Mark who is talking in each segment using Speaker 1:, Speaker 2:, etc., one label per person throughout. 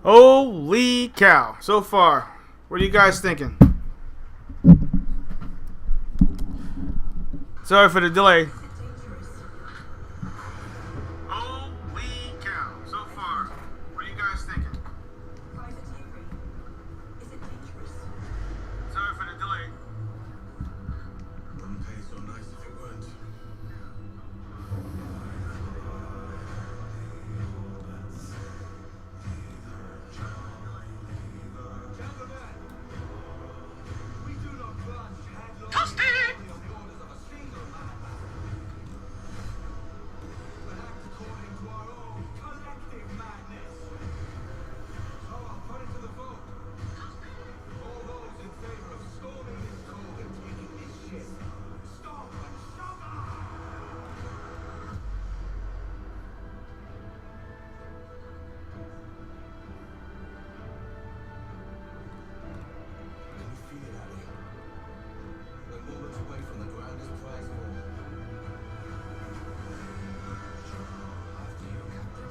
Speaker 1: Holy cow. So far, what are you guys thinking? Sorry for the delay. Holy cow. So far, what are you guys thinking? Sorry for the delay.
Speaker 2: Wouldn't pay so nice if it weren't. Gentlemen, we do not plunge headlong on the orders of a single madman, but act according to our own collective madness. So I'll put it to the vote. All those in favor of storming this cove and taking this ship, stop and shove. Can you feel it, Ali? We're moments away from the grandest prize of all. After you, Captain.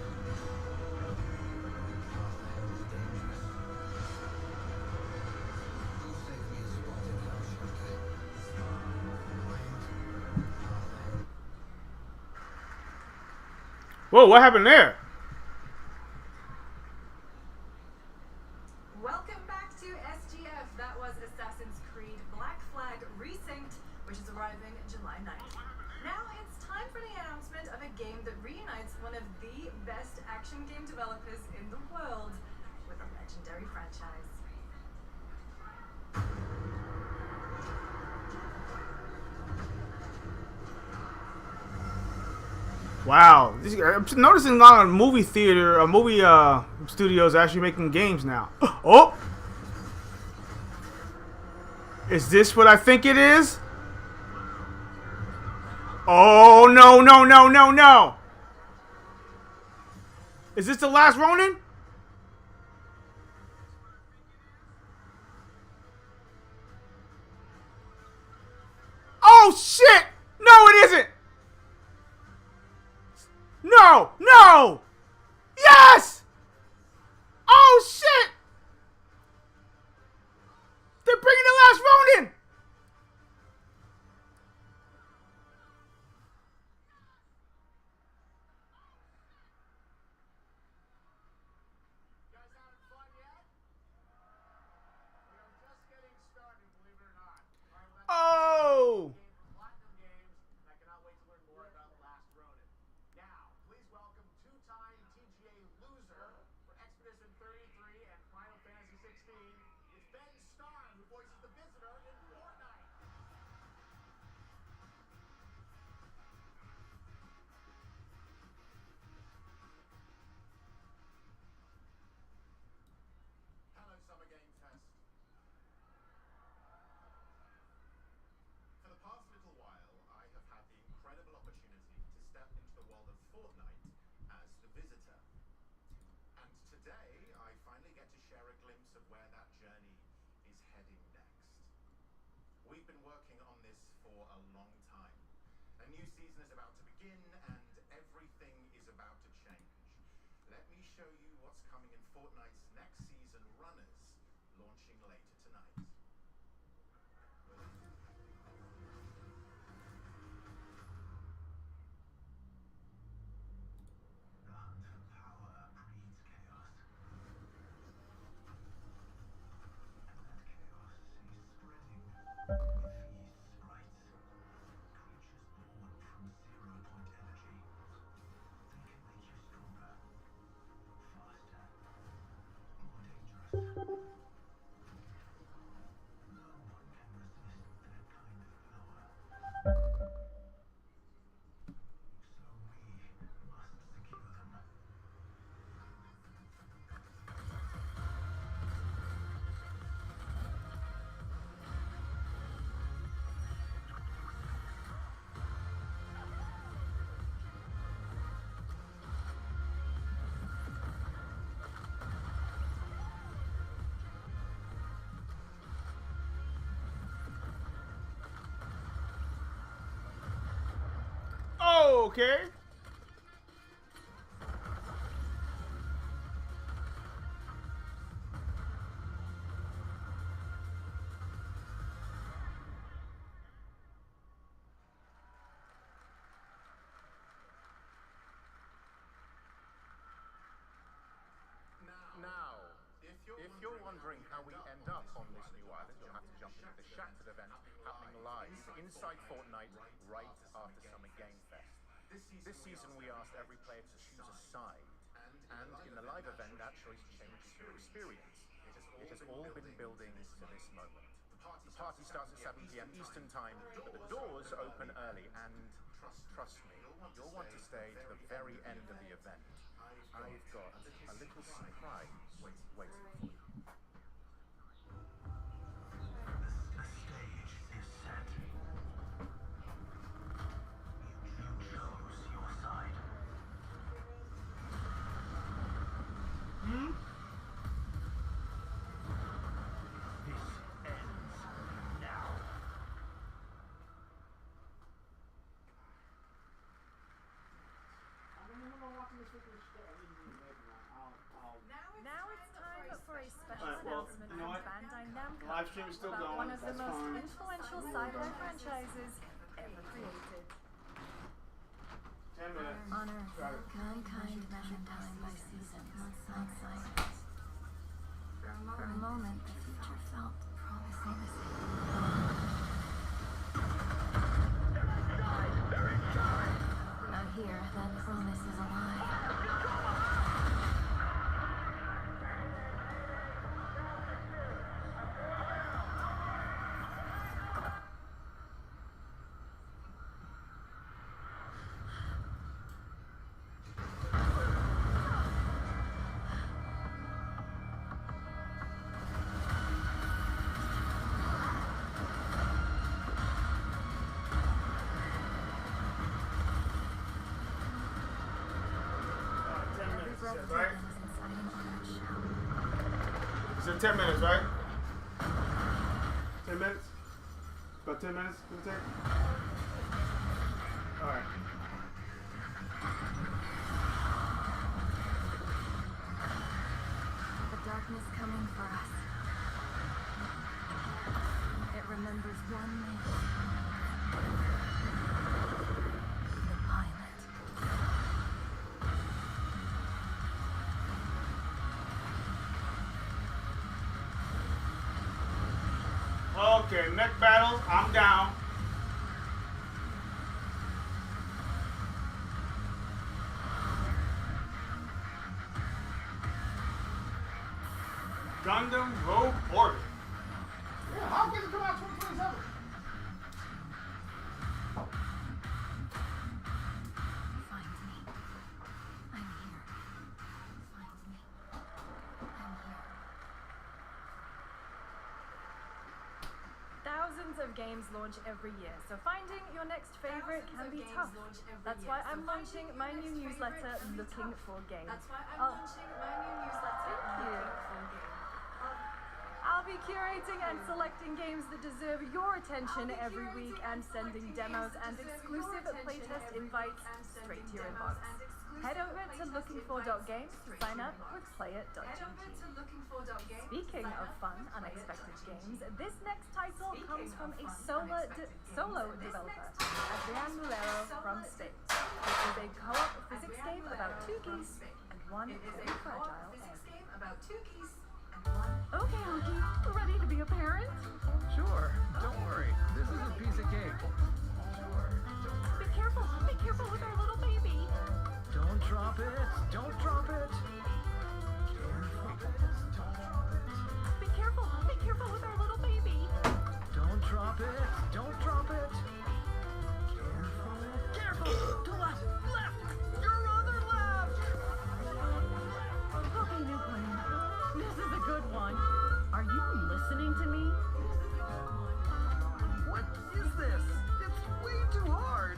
Speaker 2: Path ahead is dangerous. You'll save me a spot in our shelter.
Speaker 1: Whoa, what happened there?
Speaker 3: Welcome back to SGF. That was Assassin's Creed Black Flag Resynced, which is arriving July 9th. Now it's time for the announcement of a game that reunites one of the best action game developers in the world with a legendary franchise.
Speaker 1: Wow. I'm noticing a lot of movie studios actually making games now. Oh! Is this what I think it is? Oh, no, no, no, no, no! Is this the last Ronin? Oh, shit! No, it isn't! No! No! Yes! Oh, shit! They're bringing the last Ronin!
Speaker 4: You guys having fun yet? We are just getting started, believe it or not. All right, well,
Speaker 1: Oh!
Speaker 4: game from Platinum Games, and I cannot wait to learn more about The Last Ronin. Now, please welcome two-time TGA loser for Expedition 33 and Final Fantasy 16. It's Ben Starr, who voices the Visitor in Fortnite. Hello, Summer Game Fest. For the past little while, I have had the incredible opportunity to step into the world of Fortnite as the Visitor. And today, I finally get to share a glimpse of where that journey is heading next. We've been working on this for a long time. A new season is about to begin, and everything is about to change. Let me show you what's coming in Fortnite's next season, Runners, launching later tonight.
Speaker 2: The hunt for power breeds chaos. And that chaos is spreading with these sprites. Creatures born from 0-point energy. They can make you stronger, faster, more dangerous. No one can resist that kind of power. So we must secure them.
Speaker 1: Oh, okay.
Speaker 4: marketing the Shattered event happening live inside Fortnite right after Summer Gamefest. This season we asked every player to choose a side, and in the live event that choice changes your experience. It has all been building to this moment. The party starts at 7 p.m. Eastern Time, but the doors open early, and trust me, you'll want to stay to the very end of the event. I've got a little surprise waiting for you.
Speaker 2: The stage is set. You chose your side. This ends now.
Speaker 3: Now it's time for a special announcement
Speaker 5: you know
Speaker 3: from
Speaker 5: what?
Speaker 3: Bandai Namco
Speaker 5: Live stream is still
Speaker 3: about
Speaker 5: going.
Speaker 3: one of the
Speaker 5: That's
Speaker 3: most
Speaker 5: fine.
Speaker 3: influential sci-fi franchises ever created.
Speaker 5: 10 minutes.
Speaker 6: On Earth,
Speaker 5: Got it.
Speaker 6: mankind measured time by seasons, not cycles. For a moment, the future felt promising. Out here, that promise is a lie.
Speaker 5: Right?
Speaker 6: Inside an armored shell.
Speaker 5: You said 10 minutes, right? 10 minutes? About 10 minutes, give or take? Alright.
Speaker 6: The darkness coming for us. It remembers one man. The pilot.
Speaker 5: Okay, neck battles, I'm down. Gundam Rogue Order. Yeah, how can it come out 2027?
Speaker 6: Find me. I'm here. Find me. I'm here.
Speaker 3: Thousands of games launch every year, so finding your next favorite can be tough. That's why I'm launching my new newsletter, Looking for Games. I'll be curating and selecting games that deserve your attention every week and sending demos and exclusive playtest invites straight to your inbox. Head over to lookingfor.games to sign up or play it.gg. Speaking of fun, unexpected games, this next title comes from a solo developer, Adrian Mulero from Spain. It is a co-op physics game about two geese and one very fragile egg. Okay, Honky, ready to be a parent?
Speaker 7: Sure, don't worry. This is a piece of cake.
Speaker 3: Be careful with our little baby.
Speaker 7: Don't drop it. Don't drop it.
Speaker 3: Be careful with our little baby.
Speaker 7: Don't drop it. Don't drop it. Careful. To left. Left. Your other left.
Speaker 3: Okay, new plan. This is a good one. Are you listening to me?
Speaker 7: What is this? It's way too hard.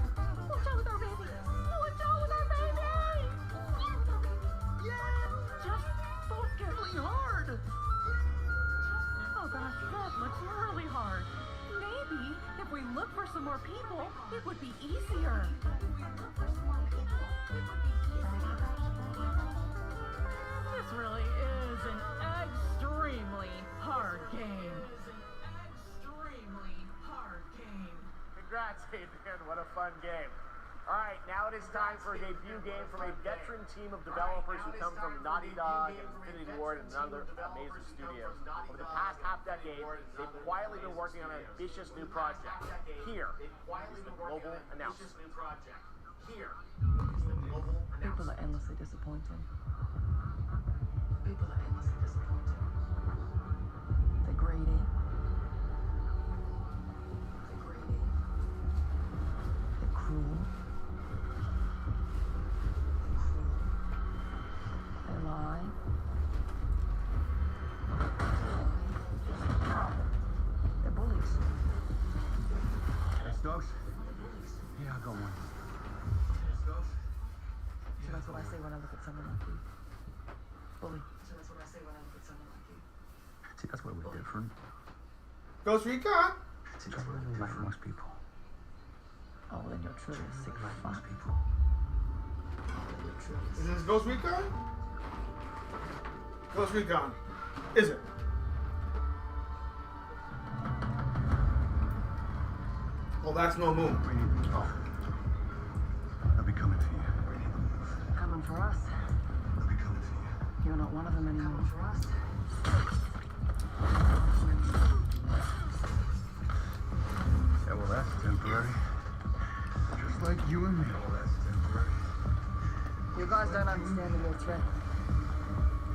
Speaker 3: Watch out with our baby. Watch out with our baby.
Speaker 7: Yeah.
Speaker 3: Just focus.
Speaker 7: Really hard.
Speaker 3: Oh gosh, that looks really hard. Maybe if we look for some more people, it would be easier. This really is an extremely hard game.
Speaker 8: Congrats, Adrian. What a fun game. Alright, now it is time for a debut game from a veteran team of developers who come from Naughty Dog and Infinity Ward and other amazing studios. Over the past half-decade, they've quietly been working on an ambitious new project. Here is the global announcement.
Speaker 9: People are endlessly disappointed. People are endlessly disappointed. They're greedy. They're greedy. They're cruel. They lie. They're bullies.
Speaker 2: Hey, Stokes? Yeah, I got one.
Speaker 9: So that's what I say when I look at someone like you. Bully. So that's what I say when I look at someone like you.
Speaker 2: See, that's where we're different.
Speaker 5: Ghost Recon?
Speaker 2: See, that's where we're like most people.
Speaker 9: Oh, then you're truly a sick
Speaker 2: Like
Speaker 9: fuck.
Speaker 2: most people.
Speaker 5: Is this Ghost Recon? Ghost Recon. Is it? Oh, that's no moon.
Speaker 2: We need to move. They'll be coming for you.
Speaker 9: Coming for us.
Speaker 2: They'll be coming for you.
Speaker 9: You're not one of them anymore. Coming for us.
Speaker 2: Yeah, well, that's temporary. Just like you and me. Well, that's temporary.
Speaker 9: You guys don't understand the real threat.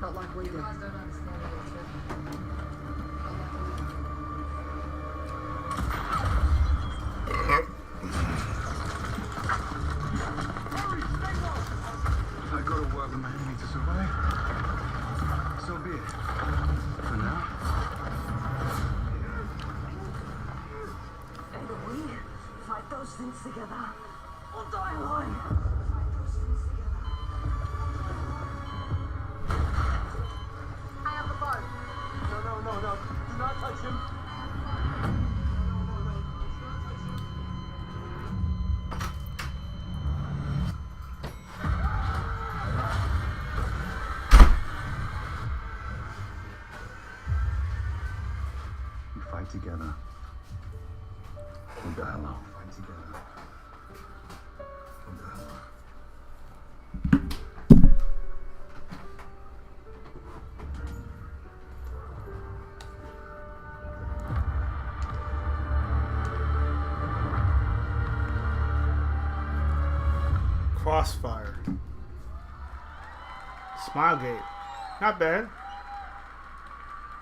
Speaker 9: Not like we do. You guys don't understand the real threat. Not like we do.
Speaker 2: I go to work with my enemy to survive. So be it. For now.
Speaker 9: Either we fight those things together, or die alone. I have the boat.
Speaker 8: No. Do not touch him.
Speaker 2: We fight together. We die alone. Fight together. We die alone.
Speaker 5: Crossfire. Smilegate. Not bad.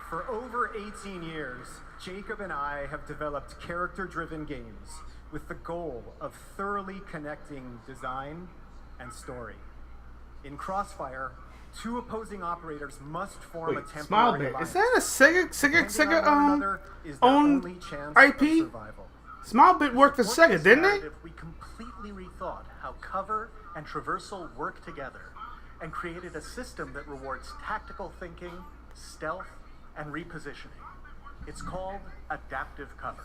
Speaker 10: For over 18 years, Jacob and I have developed character-driven games with the goal of thoroughly connecting design and story. In Crossfire, two opposing operators must form
Speaker 5: Wait,
Speaker 10: a temporary
Speaker 5: Smilegate.
Speaker 10: alliance.
Speaker 5: Is that a Sega
Speaker 10: Depending on one another is their
Speaker 5: own
Speaker 10: only chance
Speaker 5: IP?
Speaker 10: of survival.
Speaker 5: Smilebit worked for
Speaker 10: support
Speaker 5: Sega,
Speaker 10: this
Speaker 5: didn't they?
Speaker 10: narrative, we completely rethought how cover and traversal work together and created a system that rewards tactical thinking, stealth, and repositioning. It's called adaptive cover.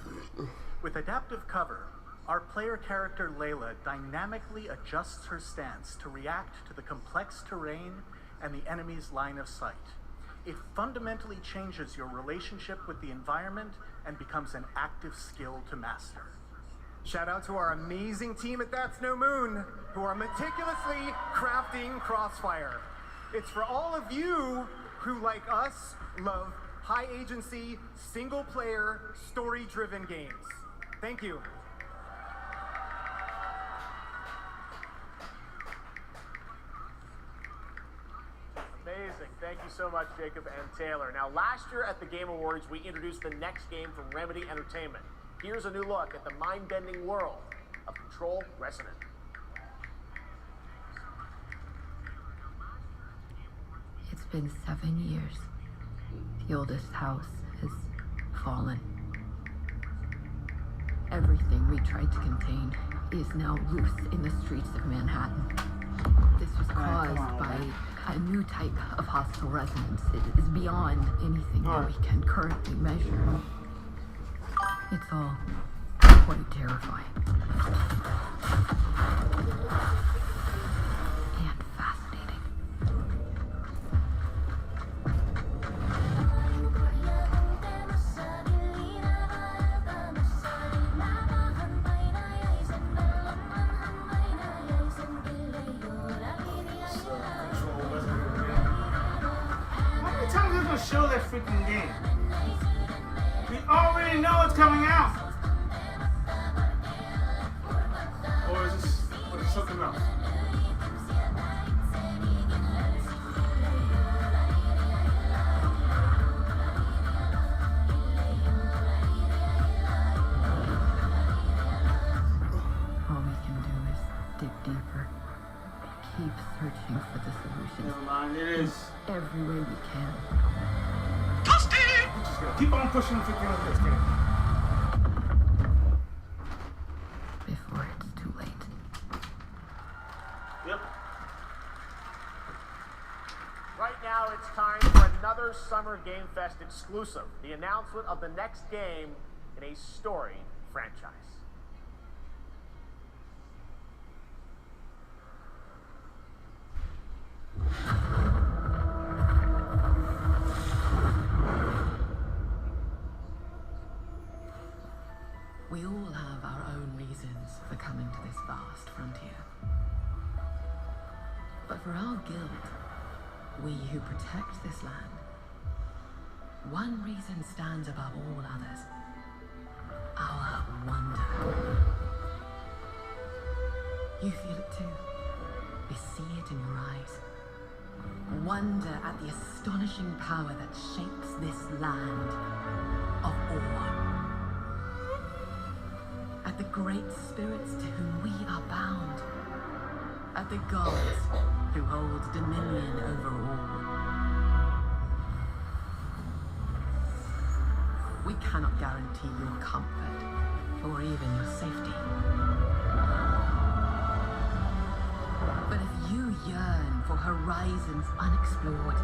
Speaker 10: With adaptive cover, our player character Layla dynamically adjusts her stance to react to the complex terrain and the enemy's line of sight. It fundamentally changes your relationship with the environment and becomes an active skill to master. Shout out to our amazing team at That's No Moon, who are meticulously crafting Crossfire. It's for all of you who, like us, love high agency, single player, story driven games. Thank you.
Speaker 8: Amazing. Thank you so much, Jacob and Taylor. Now, last year at the Game Awards, we introduced the next game from Remedy Entertainment. Here's a new look at the mind-bending world of Control Resonant.
Speaker 6: It's been 7 years. The oldest house has fallen. Everything we tried to contain is now loose in the streets of Manhattan. This was caused by a new type of hostile resonance. It is beyond anything that we can currently measure. It's all quite terrifying. And fascinating.
Speaker 5: show that freaking game. We already know it's coming out. Or is it something else?
Speaker 6: All we can do is dig deeper. Keep searching for the solution.
Speaker 5: Never mind, it is.
Speaker 6: Every way we can.
Speaker 5: Just gotta keep on pushing the freaking on this game.
Speaker 6: Before it's too late.
Speaker 5: Yep.
Speaker 8: Right now, it's time for another Summer Game Fest exclusive, the announcement of the next game in a storied franchise.
Speaker 6: We all have our own reasons for coming to this vast frontier. But for our guild, we who protect this land, one reason stands above all others. Our wonder. You feel it too. We see it in your eyes. Wonder at the astonishing power that shapes this land of awe. At the great spirits to whom we are bound. At the gods who hold dominion over all. We cannot guarantee your comfort or even your safety. But if you yearn for horizons unexplored,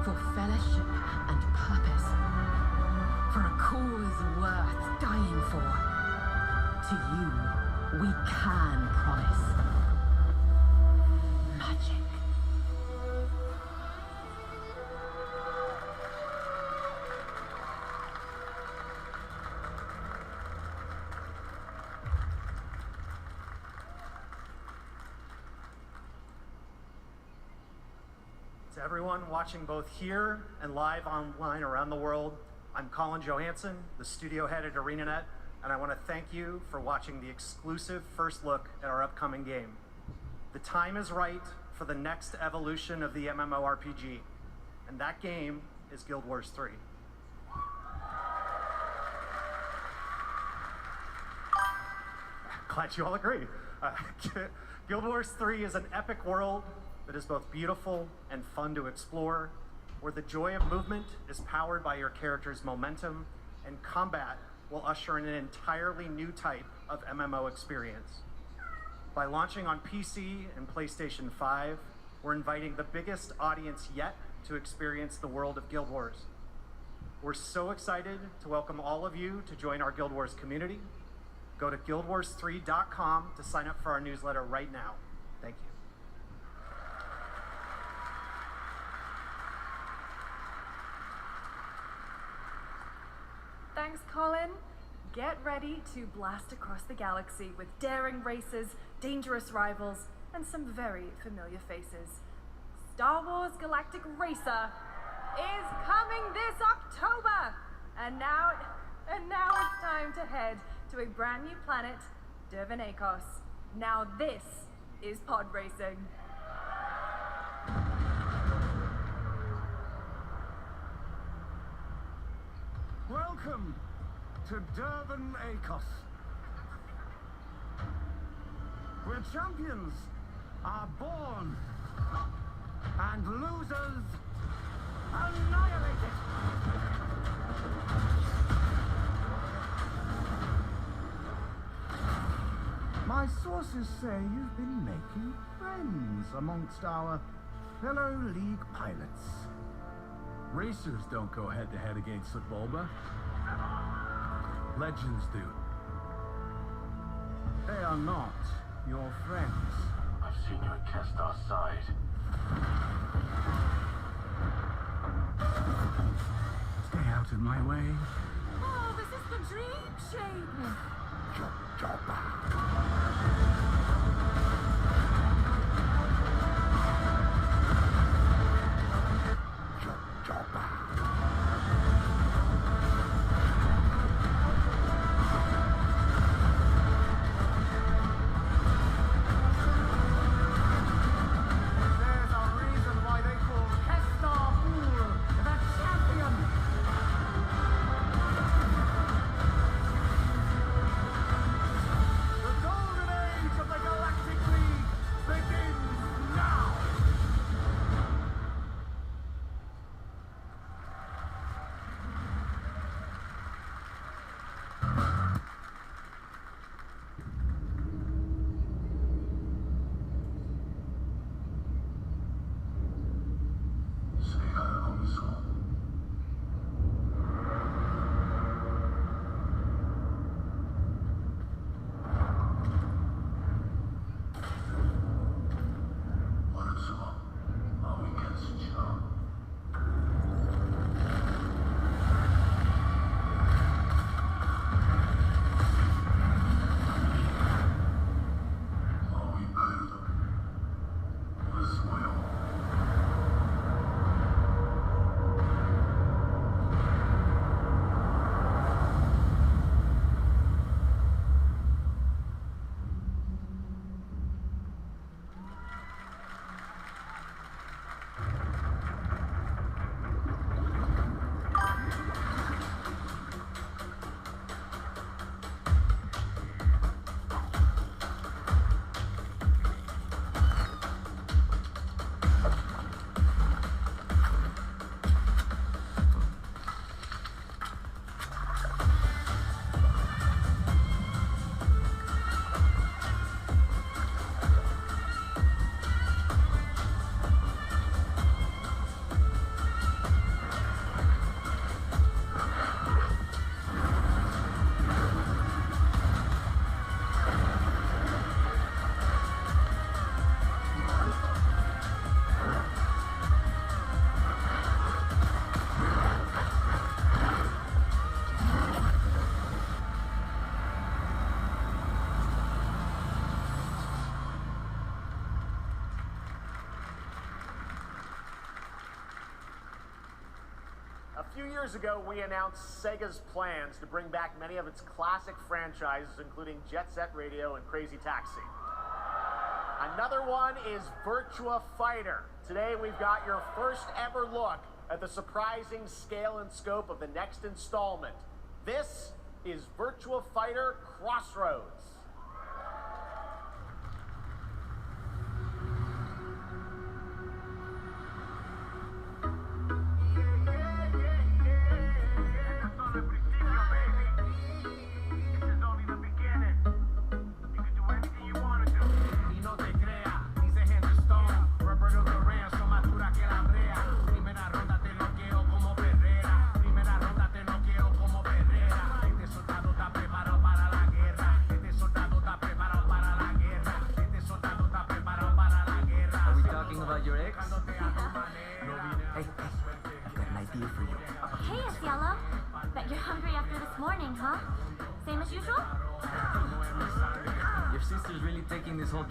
Speaker 6: for fellowship and purpose, for a cause worth dying for, to you we can promise magic.
Speaker 10: To everyone watching both here and live online around the world, I'm Colin Johansson, the studio head at ArenaNet, and I want to thank you for watching the exclusive first look at our upcoming game. The time is right for the next evolution of the MMORPG, and that game is Guild Wars 3. Glad you all agree. Guild Wars 3 is an epic world that is both beautiful and fun to explore, where the joy of movement is powered by your character's momentum, and combat will usher in an entirely new type of MMO experience. By launching on PC and PlayStation 5, we're inviting the biggest audience yet to experience the world of Guild Wars. We're so excited to welcome all of you to join our Guild Wars community. Go to guildwars3.com to sign up for our newsletter right now. Thank you.
Speaker 3: Thanks, Colin. Get ready to blast across the galaxy with daring races, dangerous rivals, and some very familiar faces. Star Wars Galactic Racer is coming this October! And now it's time to head to a brand new planet, Dervenakos. Now this is pod racing.
Speaker 2: Welcome to Dervenakos, where champions are born and losers annihilated. My sources say you've been making friends amongst our fellow League pilots.
Speaker 11: Racers don't go head-to-head against Bulba. Legends do.
Speaker 2: They are not your friends.
Speaker 11: I've seen you at Kestar's side.
Speaker 2: Stay out of my way.
Speaker 7: Oh, this is the dream shape.
Speaker 8: few years ago, we announced Sega's plans to bring back many of its classic franchises, including Jet Set Radio and Crazy Taxi. Another one is Virtua Fighter. Today, we've got your first ever look at the surprising scale and scope of the next installment. This is Virtua Fighter Crossroads.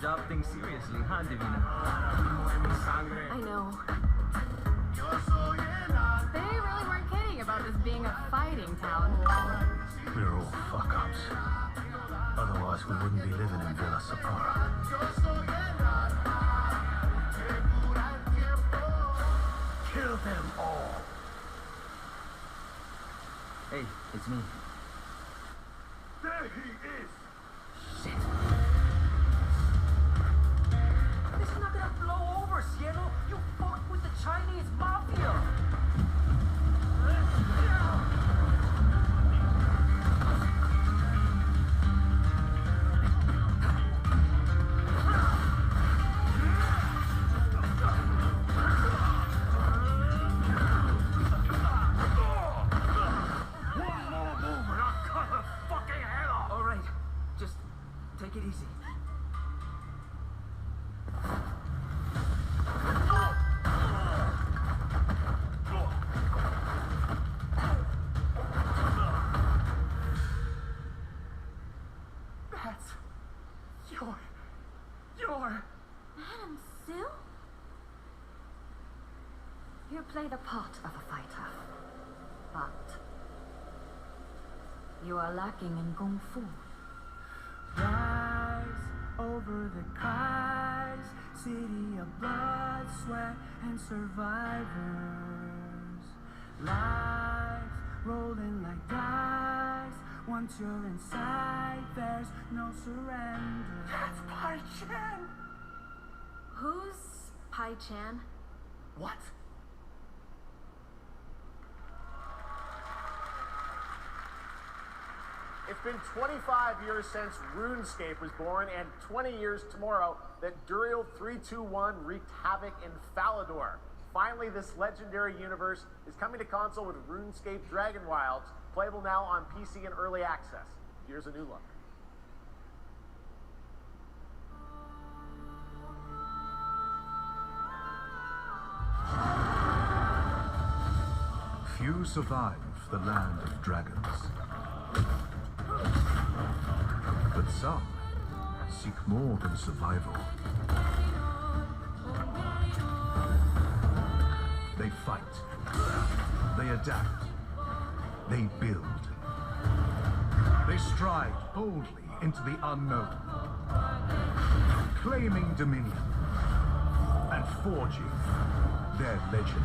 Speaker 12: Job thing seriously, huh, Divina?
Speaker 6: I know. They really weren't kidding about this being a fighting town.
Speaker 11: We're all fuck-ups. Otherwise, we wouldn't be living in Villa Sapara. Kill them all.
Speaker 12: Hey, it's me.
Speaker 11: There he is!
Speaker 12: Shit. This is not gonna blow over, Cielo. You fucked with the Chinese mafia.
Speaker 11: One more move and I'll cut her fucking head off!
Speaker 12: All right, just take it easy.
Speaker 6: Madam Sue? You play the part of a fighter, but you are lacking in kung fu.
Speaker 13: Rise over the cries, city of blood, sweat, and survivors. Life rolling like dice. Once you're inside, there's no surrender.
Speaker 11: That's Pai Chan!
Speaker 6: Who's Pai Chan?
Speaker 11: What?
Speaker 8: It's been 25 years since RuneScape was born, and 20 years tomorrow that Duriel 321 wreaked havoc in Falador. Finally, this legendary universe is coming to console with RuneScape Dragon Wilds, playable now on PC in early access. Here's a new look.
Speaker 11: Few survive the land of dragons. But some seek more than survival. They fight. They adapt. They build. They stride boldly into the unknown, claiming dominion and forging their legend.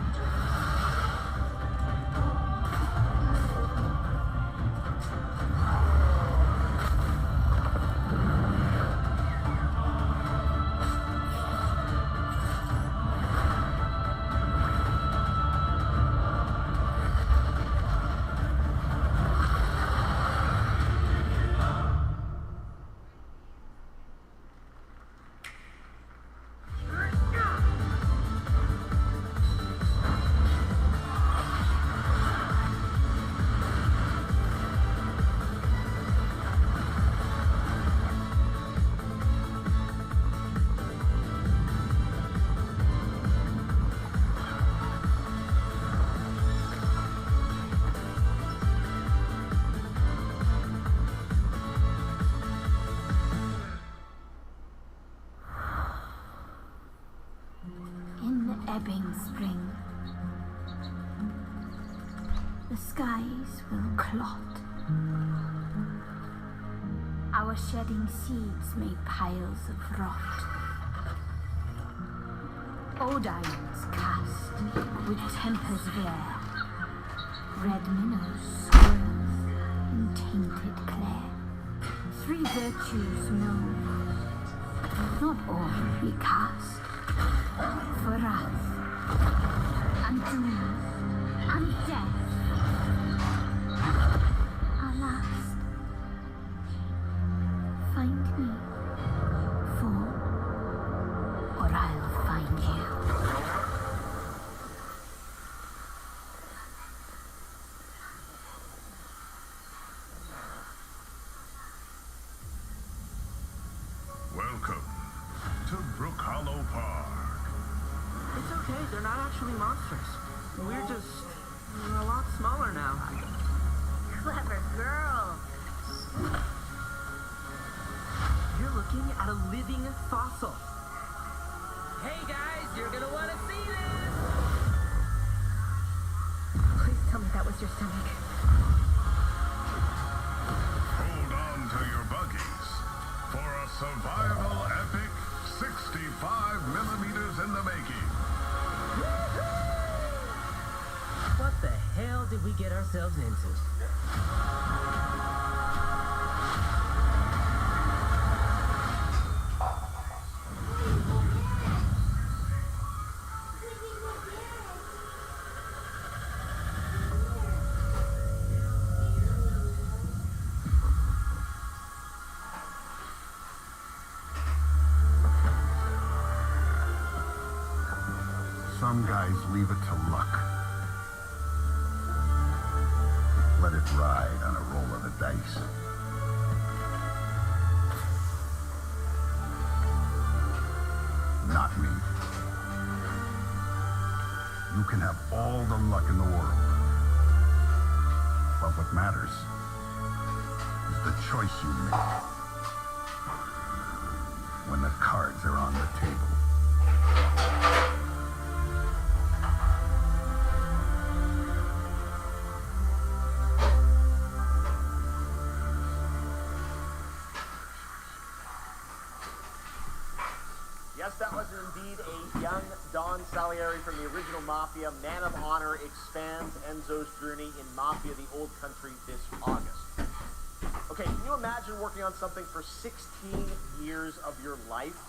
Speaker 13: the skies will clot. Our shedding seeds made piles of rot. Old irons cast with tempers glare. Red minnows swirls in tainted clay. Three virtues known, not all we cast. For wrath, and doom, and death. Alas, find me, fool, or I'll find you.
Speaker 11: Welcome to Brook Hollow Park.
Speaker 12: It's okay, they're not actually monsters. We're just a lot smaller now.
Speaker 13: Clever girl.
Speaker 12: You're looking at a living fossil. Hey guys, you're gonna want to see this!
Speaker 13: Please tell me that was your stomach.
Speaker 11: Hold on to your buggies for a survival epic 65 millimeters in the making.
Speaker 12: What the hell did we get ourselves into?
Speaker 11: Some guys leave it to luck. Let it ride on a roll of the dice. Not me. You can have all the luck in the world. But what matters is the choice you make when the cards are on the table.
Speaker 8: Yes, that was indeed a young Don Salieri from the original Mafia. Man of Honor expands Enzo's journey in Mafia: The Old Country this August. Okay, can you imagine working on something for 16 years of your life?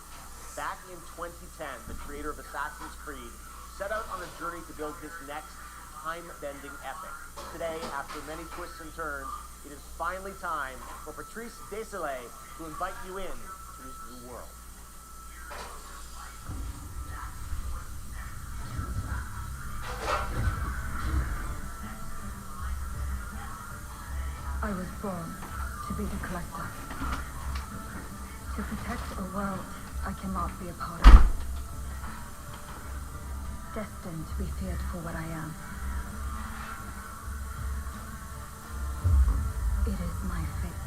Speaker 8: Back in 2010, the creator of Assassin's Creed set out on a journey to build his next time-bending epic. Today, after many twists and turns, it is finally time for Patrice Désilets to invite you in to his new world.
Speaker 6: I was born to be the collector. To protect a world I cannot be a part of. Destined to be feared for what I am. It is my fate.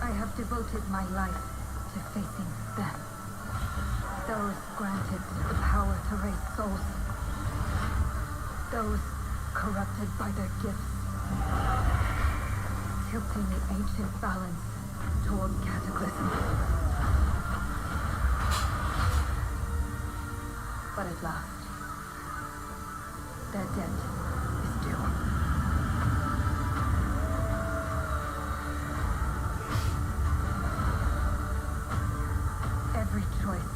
Speaker 6: I have devoted my life to facing them. Those granted the power to raise souls. Those corrupted by their gifts. Tilting the ancient balance toward cataclysm. But at last, their debt is due. Every choice,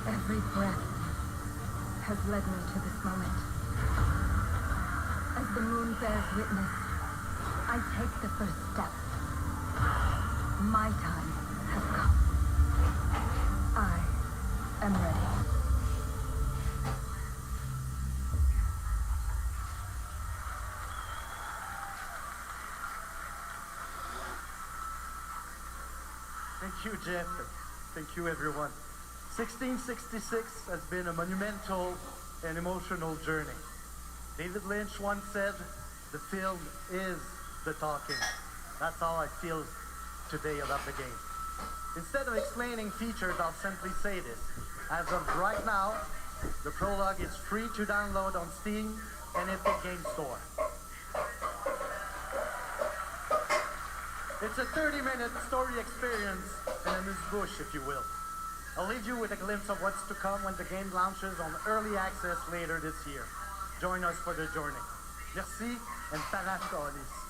Speaker 6: every breath has led me to this moment. As the moon bears witness, I take the first step. My time has come. I am ready.
Speaker 10: Thank you, Jeff. Thank you, everyone. 1666 has been a monumental and emotional journey. David Lynch once said, the film is the talking. That's how I feel today about the game. Instead of explaining features, I'll simply say this. As of right now, the prologue is free to download on Steam and Epic Game Store. It's a 30-minute story experience in amuse-bouche, if you will. I'll leave you with a glimpse of what's to come when the game launches on early access later this year. Join us for the journey. Merci and paracolis.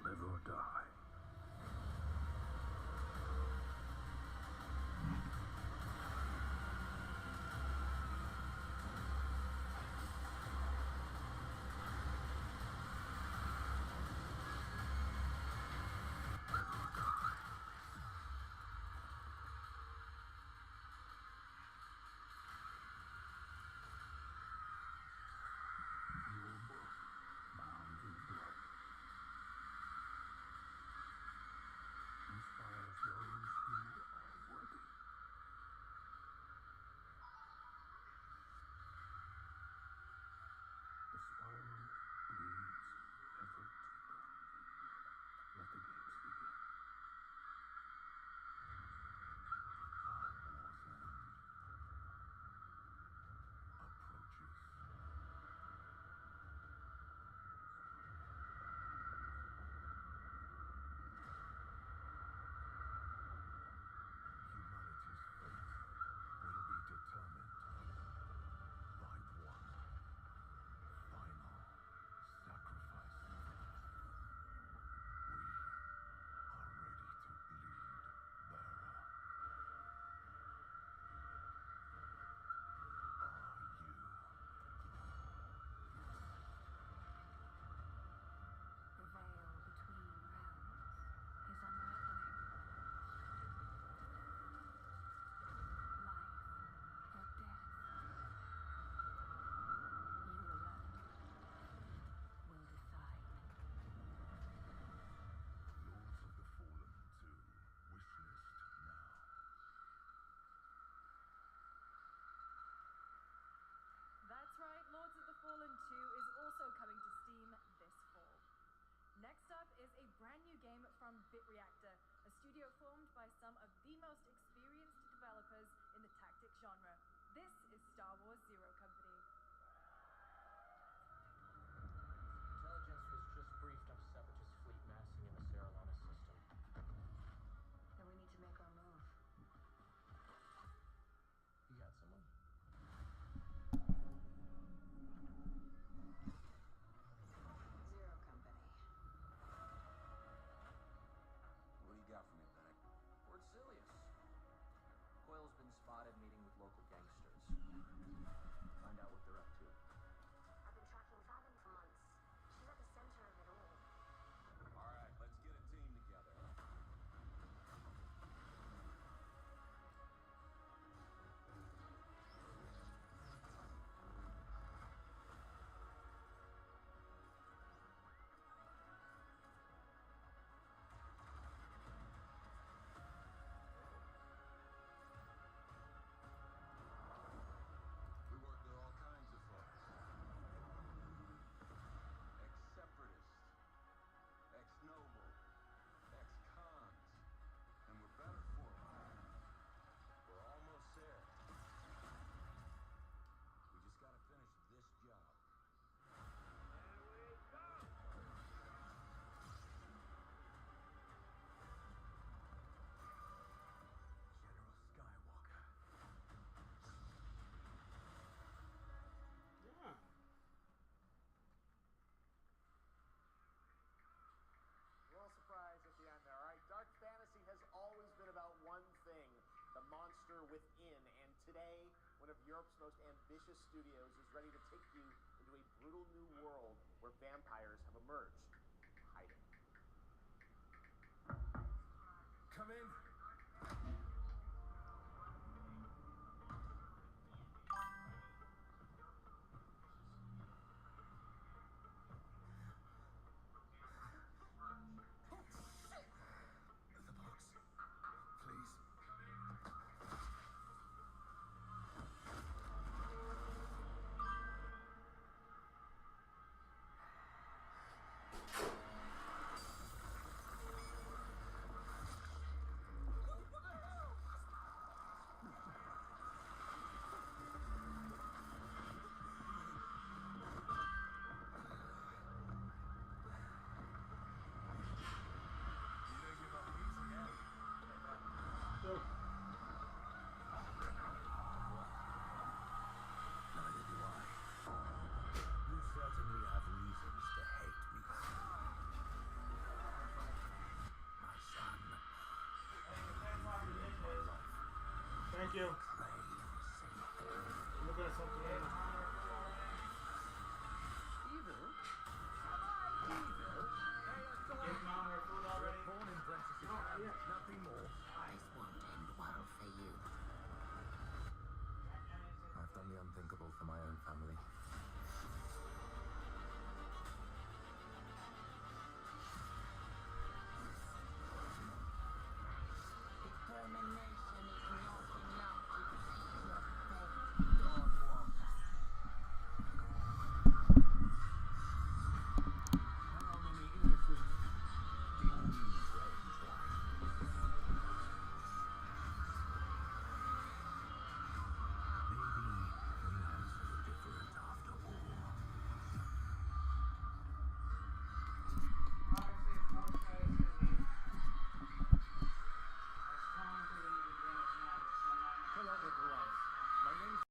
Speaker 11: Live or die.
Speaker 3: Fallen 2 is also coming to Steam this fall. Next up is a brand new game from BitReactor, a studio formed by some of the most experienced developers in the tactics genre. This is Star Wars Zero Company.
Speaker 8: Intelligence was just briefed on a separatist fleet massing in the Seralana system.
Speaker 9: Then we need to make our move.
Speaker 8: You got someone? most ambitious studios is ready to take you into a brutal new world where vampires have emerged. Hiding.
Speaker 2: Come in. The box. Please. Neither do I. You certainly have reasons to hate me. My son.
Speaker 5: Thank you. Look at something there.
Speaker 2: Evil? Am I evil?
Speaker 5: Get mom her food already?
Speaker 2: Born in parentheses. Nothing more.
Speaker 14: This won't end well for you.
Speaker 2: I've done the unthinkable for my own family.
Speaker 14: Determination is not enough to see your fate.
Speaker 2: How many innocents did you range like? Maybe the answers are different after all. Hello, everyone. My name's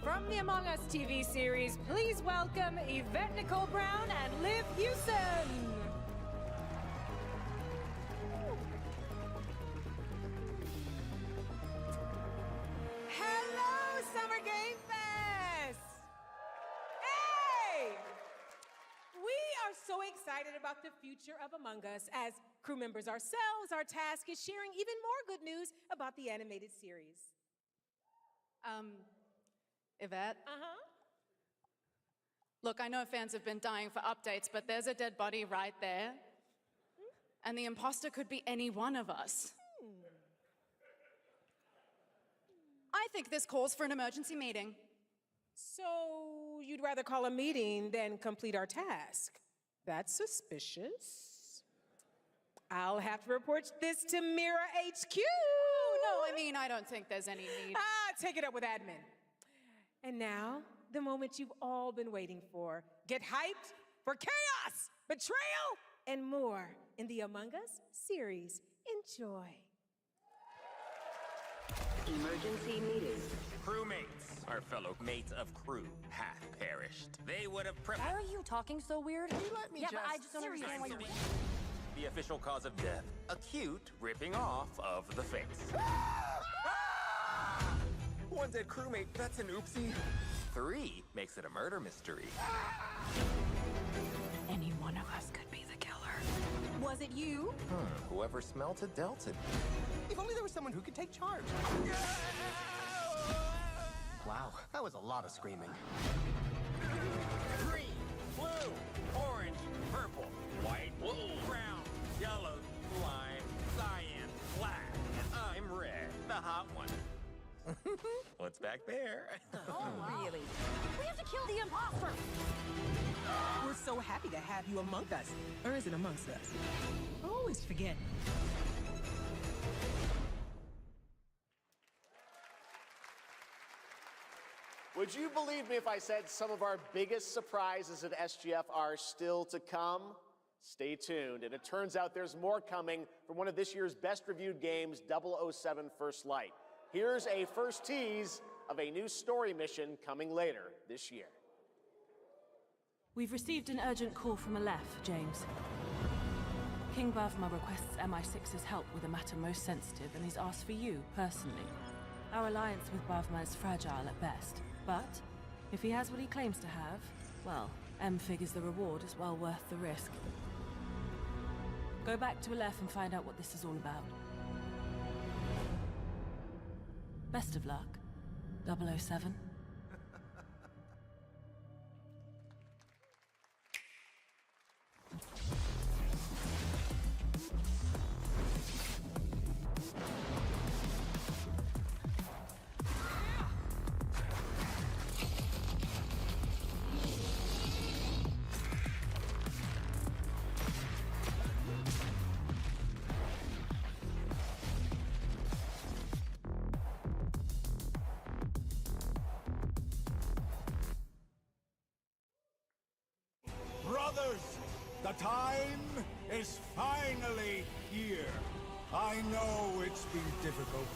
Speaker 15: From the Among Us TV series, please welcome Yvette Nicole Brown and Liv Hewson. Hello, Summer Game Fest! Hey! We are so excited about the future of Among Us. As crew members ourselves, our task is sharing even more good news about the animated series.
Speaker 16: Yvette?
Speaker 15: Uh-huh.
Speaker 16: Look, I know fans have been dying for updates, but there's a dead body right there. And the imposter could be any one of us. I think this calls for an emergency meeting.
Speaker 15: So you'd rather call a meeting than complete our task? That's suspicious. I'll have to report this to Mira HQ.
Speaker 16: Oh, no, I mean, I don't think there's any need.
Speaker 15: Take it up with admin. And now, the moment you've all been waiting for. Get hyped for chaos, betrayal, and more in the Among Us series. Enjoy.
Speaker 17: Emergency meeting.
Speaker 18: Crewmates, our fellow mates of crew, hath perished. They would have
Speaker 19: Why are you talking so weird?
Speaker 18: Can you let me
Speaker 19: yeah,
Speaker 18: just...
Speaker 19: but I just don't understand why you're...
Speaker 18: The official cause of death, acute ripping off of the face. One dead crewmate, that's an oopsie. 3 makes it a murder mystery.
Speaker 19: Any one of us could be the killer. Was it you?
Speaker 18: Whoever smelt it dealt it.
Speaker 20: If only there was someone who could take charge. Wow, that was a lot of screaming.
Speaker 18: Green, blue, orange, purple, white, brown, yellow, lime, cyan, black, and I'm red, the hot one. What's back there?
Speaker 19: Oh, really? We have to kill the imposter!
Speaker 15: We're so happy to have you among us. Or is it amongst us? I always forget.
Speaker 8: Would you believe me if I said some of our biggest surprises at SGF are still to come? Stay tuned, and it turns out there's more coming from one of this year's best-reviewed games, 007 First Light. Here's a first tease of a new story mission coming later this year.
Speaker 21: We've received an urgent call from Aleph, James. King Bavma requests MI6's help with a matter most sensitive, and he's asked for you, personally. Our alliance with Bavma is fragile at best, but if he has what he claims to have, well, M figures the reward is well worth the risk. Go back to Aleph and find out what this is all about. Best of luck, 007.
Speaker 2: Brothers, the time is finally here. I know it's been difficult.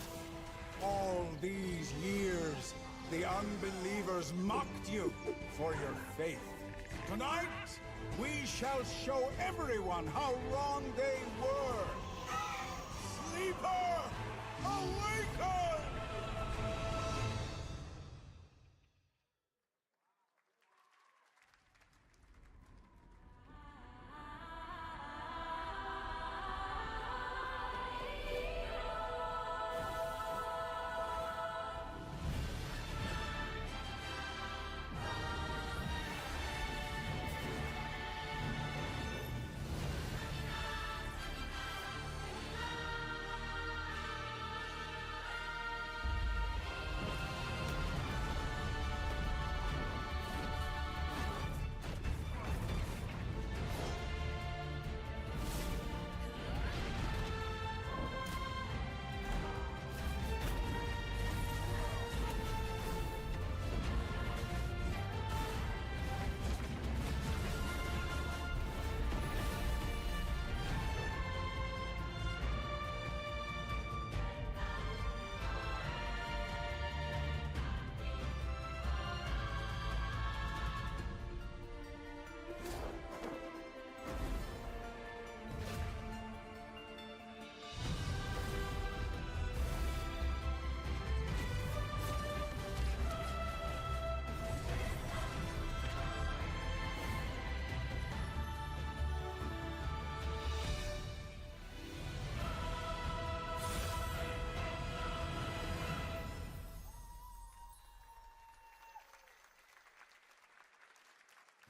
Speaker 2: All these years, the unbelievers mocked you for your faith. Tonight, we shall show everyone how wrong they were. Sleeper, awaken!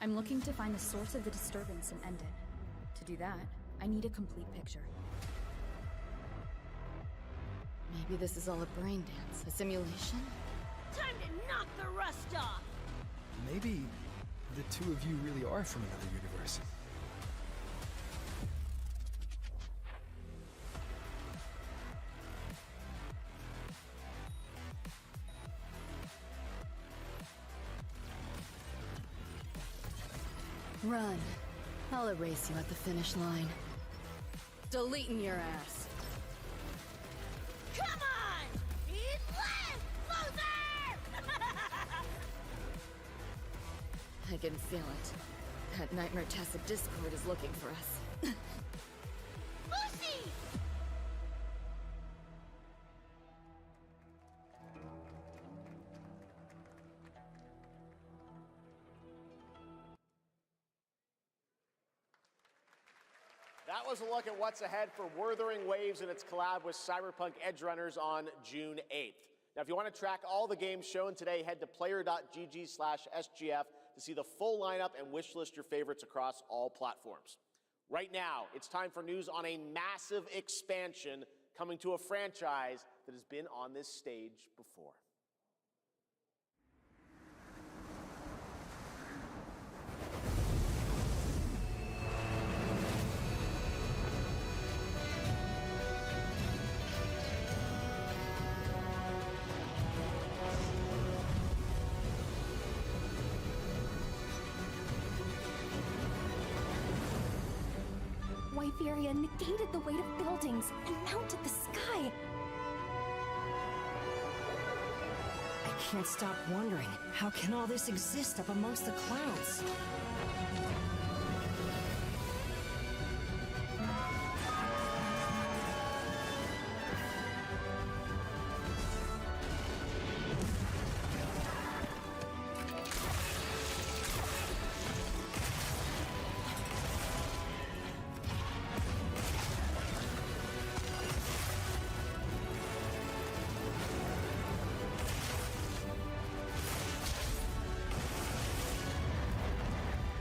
Speaker 22: I'm looking to find the source of the disturbance and end it. To do that, I need a complete picture.
Speaker 6: Maybe this is all a brain dance, a simulation?
Speaker 7: Time to knock the rust off!
Speaker 23: Maybe the two of you really are from another universe.
Speaker 19: Run. I'll erase you at the finish line. Deleting your ass.
Speaker 7: Come on! Eat less, loser!
Speaker 19: I can feel it. That Nightmare Tacit Discord is looking for us.
Speaker 7: Lucy!
Speaker 8: That was a look at what's ahead for Wuthering Waves and its collab with Cyberpunk Edgerunners on June 8th. Now, if you want to track all the games shown today, head to player.gg/SGF to see the full lineup and wishlist your favorites across all platforms. Right now, it's time for news on a massive expansion coming to a franchise that has been on this stage before.
Speaker 1: Wyveria negated the weight of buildings and mounted the sky.
Speaker 4: I can't stop wondering, how can all this exist up amongst the clouds?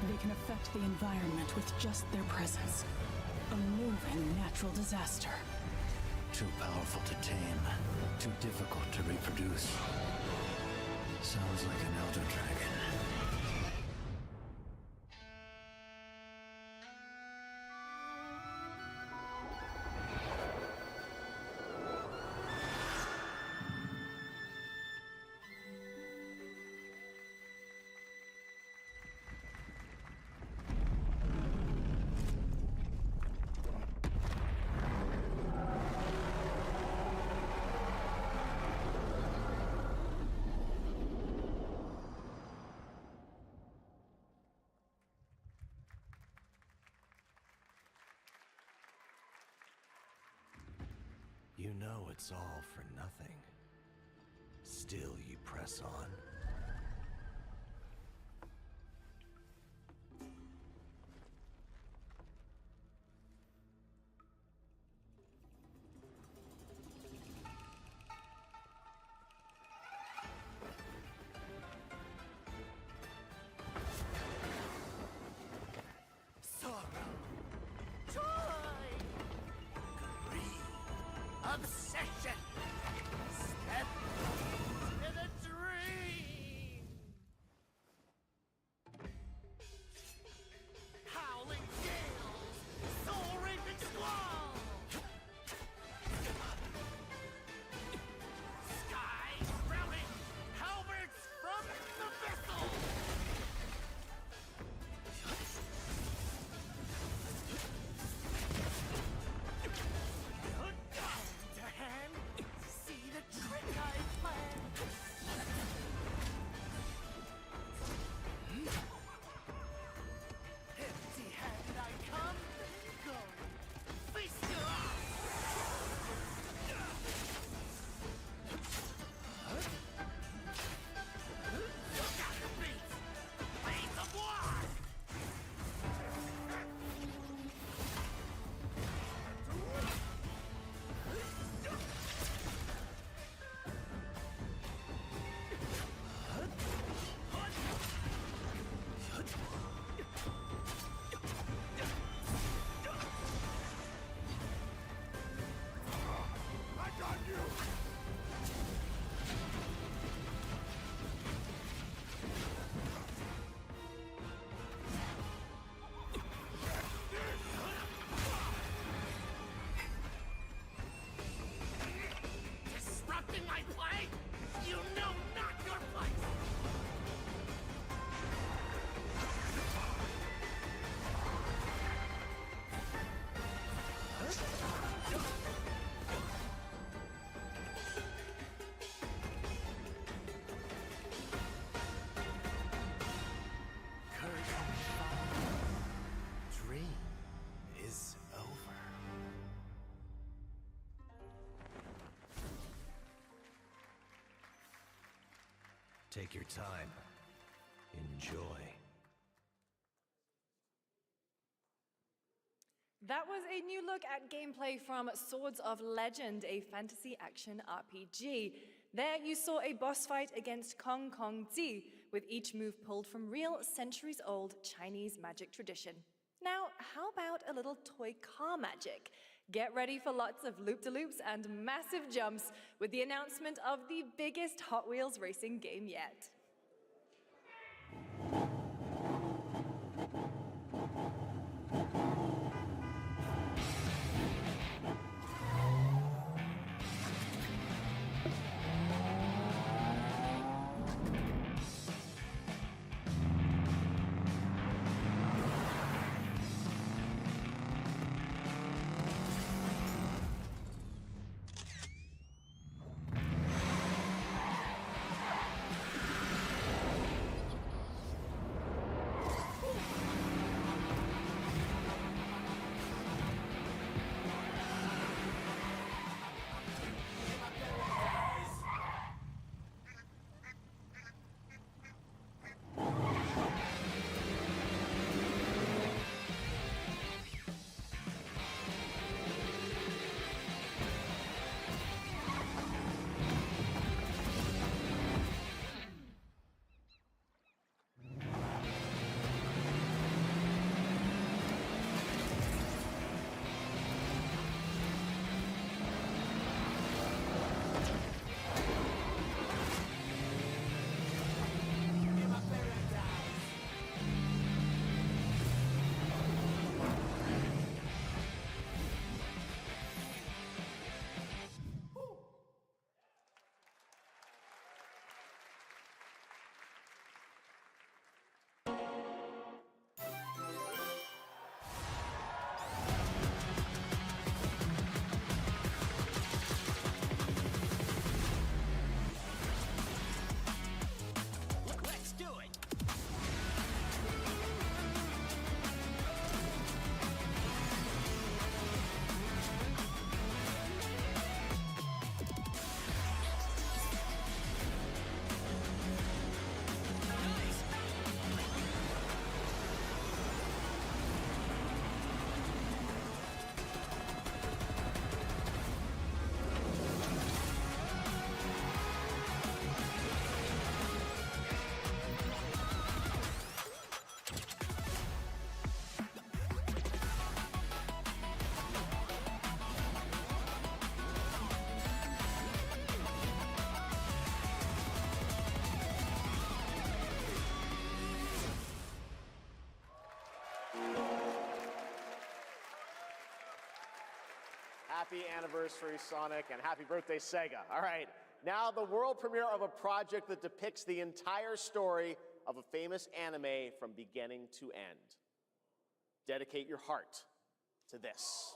Speaker 13: They can affect the environment with just their presence. A moving natural disaster.
Speaker 24: Too powerful to tame. Too difficult to reproduce. Sounds like an elder dragon.
Speaker 25: You know it's all for nothing. Still you press on.
Speaker 7: Obsession! Step in a dream! Howling gales! Soul-raping squall! Sky sprouting! Halberds from the vessel! To
Speaker 25: Take your time. Enjoy.
Speaker 16: That was a new look at gameplay from Swords of Legend, a fantasy action RPG. There you saw a boss fight against Kong Kong Zi, with each move pulled from real centuries-old Chinese magic tradition. Now, how about a little toy car magic? Get ready for lots of loop-de-loops and massive jumps with the announcement of the biggest Hot Wheels racing game yet.
Speaker 8: Happy anniversary, Sonic, and happy birthday, Sega. All right, now the world premiere of a project that depicts the entire story of a famous anime from beginning to end. Dedicate your heart to this.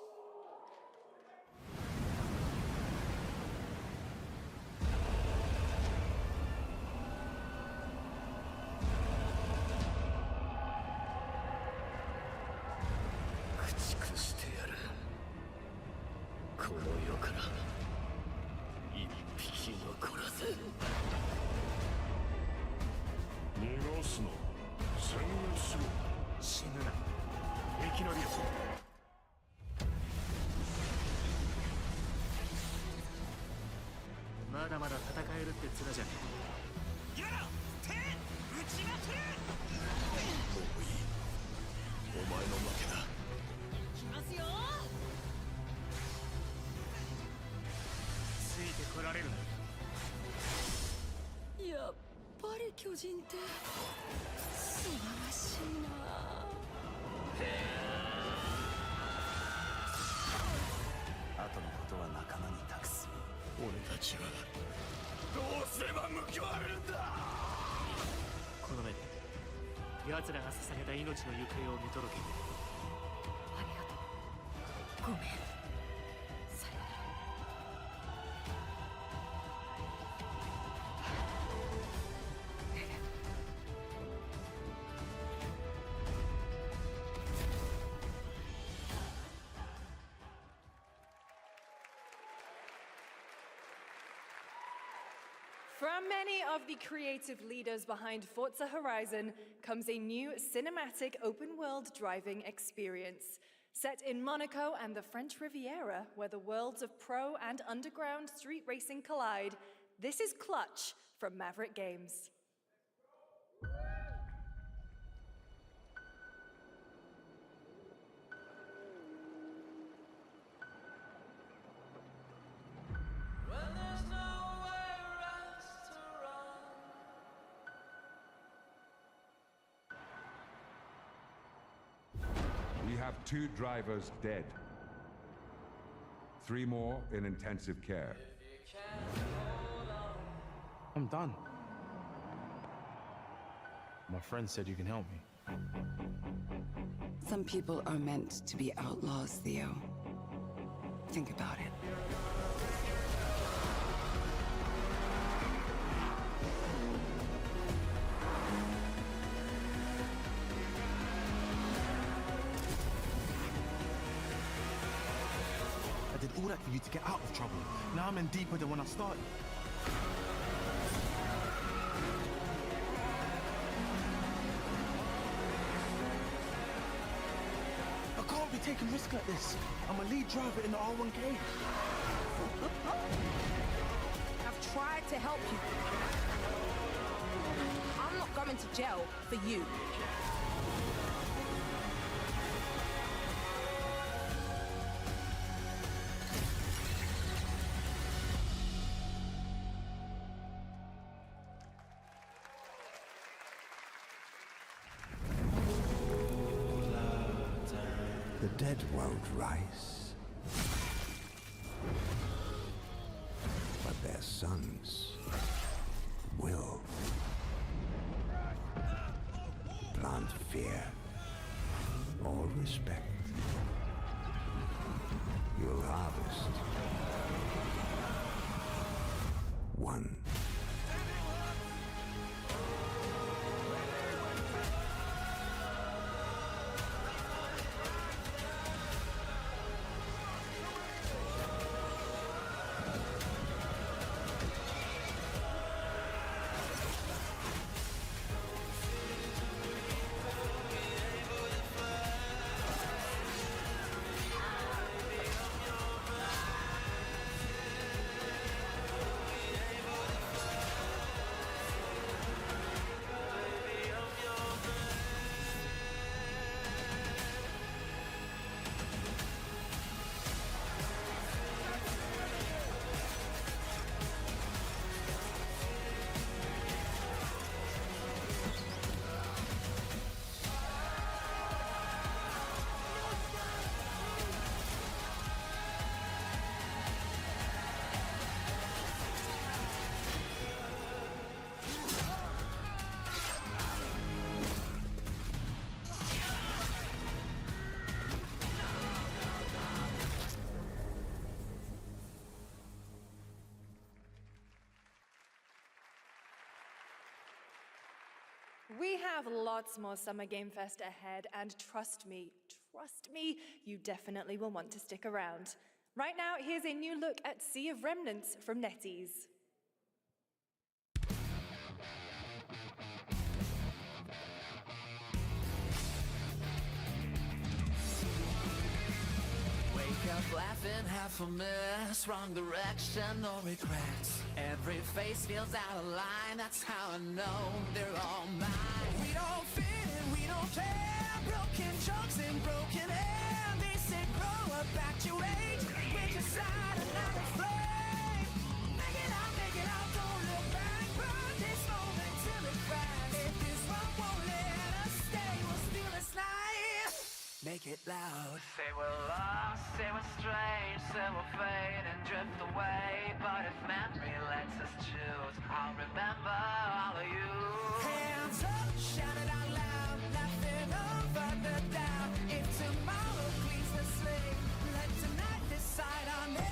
Speaker 19: やっぱり巨人って素晴らしいな。
Speaker 25: 後のことは仲間に託す。
Speaker 3: 俺たちはどうすれば報われるんだ。この目で奴らが捧げた命の行方を見届ける。
Speaker 19: ありがとう。ごめん。さよなら。
Speaker 16: From many of the creative leaders behind Forza Horizon comes a new cinematic open-world driving experience. Set in Monaco and the French Riviera, where the worlds of pro and underground street racing collide, this is Clutch from Maverick Games.
Speaker 5: We have 2 drivers dead. 3 more in intensive care.
Speaker 9: I'm done. My friend said you can help me.
Speaker 10: Some people are meant to be outlaws, Theo. Think about it.
Speaker 9: I did all that for you to get out of trouble. Now I'm in deeper than when I started. I can't be taking risks like this. I'm a lead driver in the R1K.
Speaker 11: I've tried to help you. I'm not going to jail for you.
Speaker 25: The dead won't rise, but their sons will. Plant fear or respect. You'll harvest one.
Speaker 16: We have lots more Summer Game Fest ahead, and trust me, you definitely will want to stick around. Right now, here's a new look at Sea of Remnants from NetEase.
Speaker 12: Wake up laughing, half a mess, wrong direction, no regrets. Every face feels out of line, that's how I know they're all mine. We don't fit in, we don't care, broken jokes and broken air. They say grow up, actuate, we're just out another flame. Make it out, don't look back, burn this moment till it cracks. If this one won't let us stay, we'll steal this night. Make it loud. Say we're lost, say we're strange, say we'll fade and drift away. But if memory lets us choose, I'll remember all of you. Hands up, shout it out loud, laughing over the doubt. If tomorrow cleans the slate, let tonight decide our name.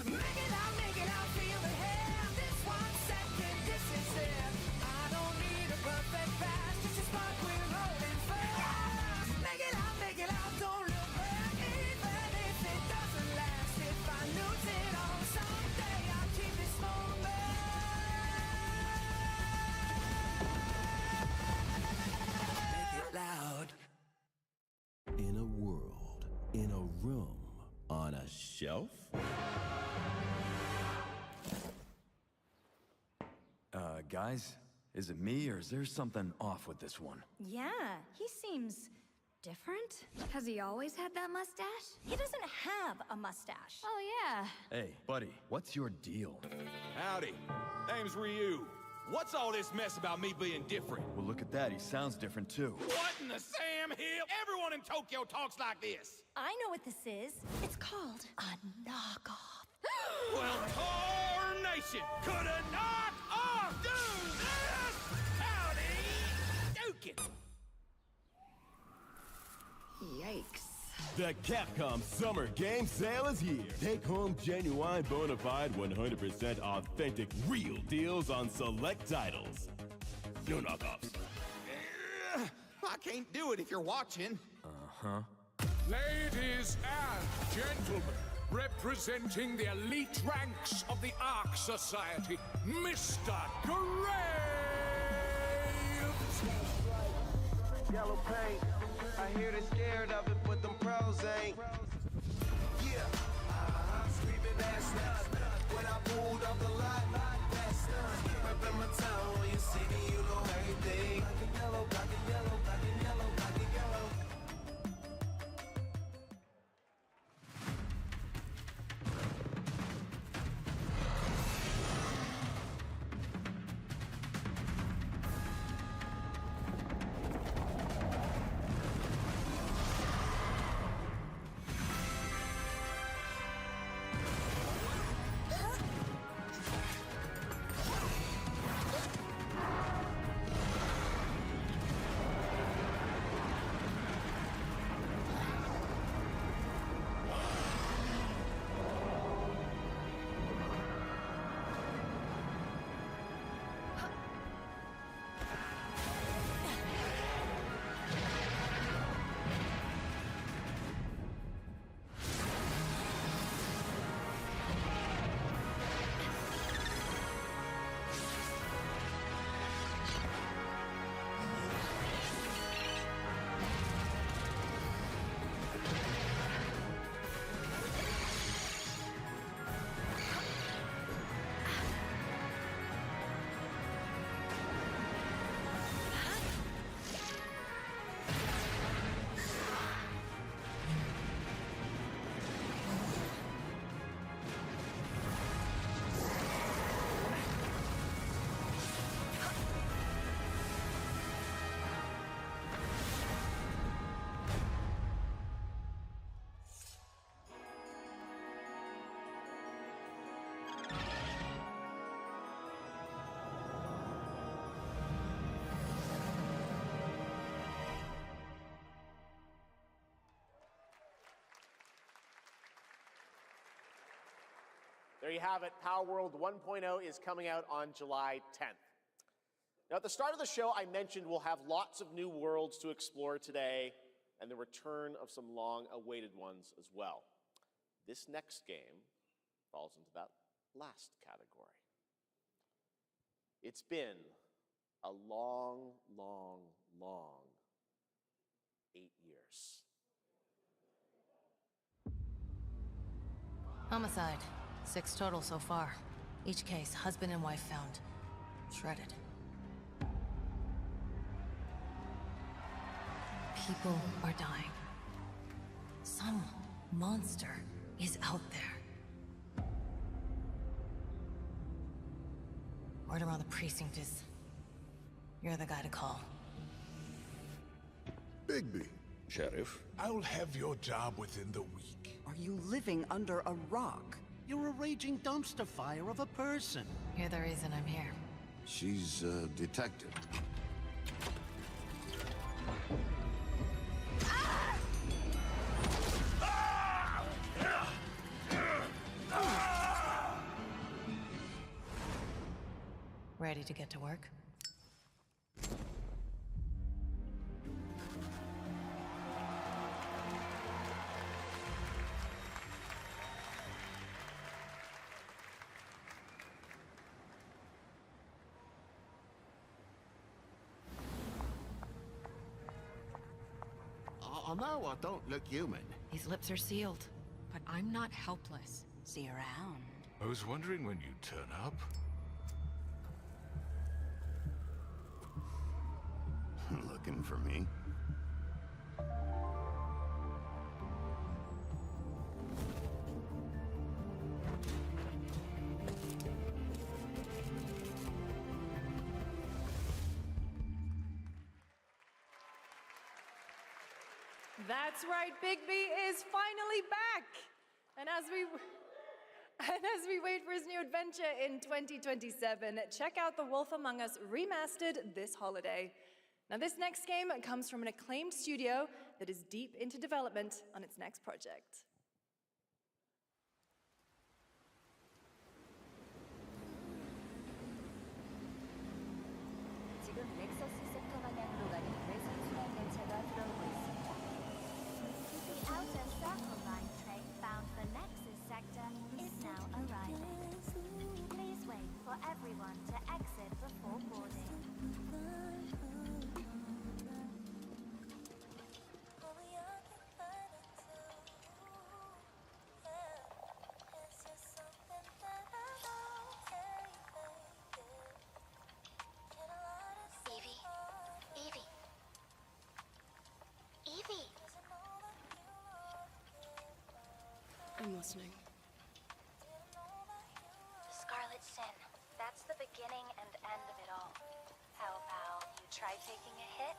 Speaker 12: Make it out, feel the hand. This 1 second, this is it. I don't need a perfect past, just a spark we're holding fast.
Speaker 25: room on a shelf?
Speaker 14: Guys? Is it me, or is there something off with this one?
Speaker 1: Yeah, he seems different. Has he always had that mustache? He doesn't have a mustache. Oh, yeah.
Speaker 14: Hey, buddy, what's your deal?
Speaker 15: Howdy. Name's Ryu. What's all this mess about me being different?
Speaker 14: Well, look at that. He sounds different, too.
Speaker 15: What in the Sam Hill? Everyone in Tokyo talks like this.
Speaker 1: I know what this is. It's called a knockoff.
Speaker 15: Well, Tarnation could a knock off do this? Howdy, Dukin.
Speaker 6: Yikes.
Speaker 17: The Capcom Summer Game Sale is here. Take home genuine, bona fide, 100% authentic, real deals on select titles. No knockoffs.
Speaker 15: I can't do it if you're watching.
Speaker 14: Uh-huh.
Speaker 18: Ladies and gentlemen, representing the elite ranks of the Ark Society, Mr. Graves!
Speaker 20: Yellow paint, I hear they're scared of it, but them pros ain't. Yeah, I'm screaming that's not when I pulled off the lot, that's not. Up in my town, when you see me, you know everything. Black and yellow, black and yellow, black and yellow, black and yellow.
Speaker 8: There you have it. Power World 1.0 is coming out on July 10th. Now, at the start of the show, I mentioned we'll have lots of new worlds to explore today and the return of some long-awaited ones as well. This next game falls into that last category. It's been a long, long, long 8 years.
Speaker 26: Homicide. 6 total so far. Each case, husband and wife found. Shredded. People are dying. Some monster is out there. Word around the precinct is... you're the guy to call.
Speaker 27: Bigby. Sheriff. I'll have your job within the week.
Speaker 28: Are you living under a rock? You're a raging dumpster fire of a person.
Speaker 26: You're the reason I'm here.
Speaker 27: She's a detective.
Speaker 26: Ready to get to work?
Speaker 29: I know I don't look human,
Speaker 2: His lips are sealed, but I'm not helpless.
Speaker 19: See you around.
Speaker 27: I was wondering when you'd turn up.
Speaker 4: Looking for me?
Speaker 16: That's right, Bigby is finally back! And as we wait for his new adventure in 2027, check out The Wolf Among Us Remastered this holiday. Now, this next game comes from an acclaimed studio that is deep into development on its next project.
Speaker 1: 지금 넥서스 섹터 방향으로 가는 외선 수행 열차가 들어오고 있습니다. The outer circle line train bound for Nexus sector is now arriving. Please wait for everyone to exit before boarding.
Speaker 7: Evie! I'm listening.
Speaker 1: Scarlet Sin. That's the beginning and end of it all. How about you try taking a hit?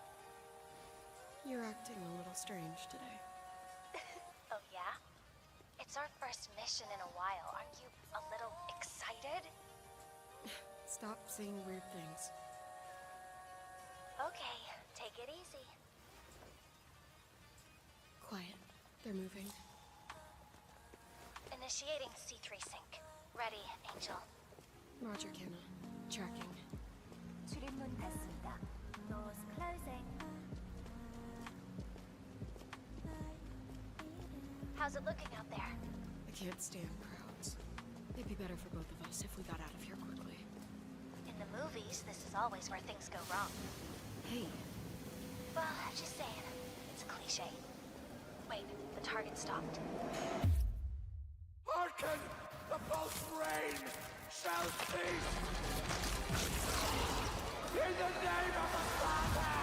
Speaker 7: You're acting a little strange today.
Speaker 1: Oh yeah? It's our first mission in a while. Aren't you a little excited?
Speaker 7: Stop saying weird things.
Speaker 1: Okay, take it easy.
Speaker 7: Quiet. They're moving.
Speaker 1: Initiating C3 sync. Ready, Angel.
Speaker 7: Roger, Kenna. Tracking.
Speaker 1: 출입문 닫습니다. Doors closing. How's it looking out there?
Speaker 7: I can't stand crowds. It'd be better for both of us if we got out of here quickly.
Speaker 1: In the movies, this is always where things go wrong.
Speaker 7: Hey.
Speaker 1: Well, just saying. It's a cliche. Wait, the target stopped.
Speaker 20: Hearken! The pulse rain shall cease! In the name of the Father!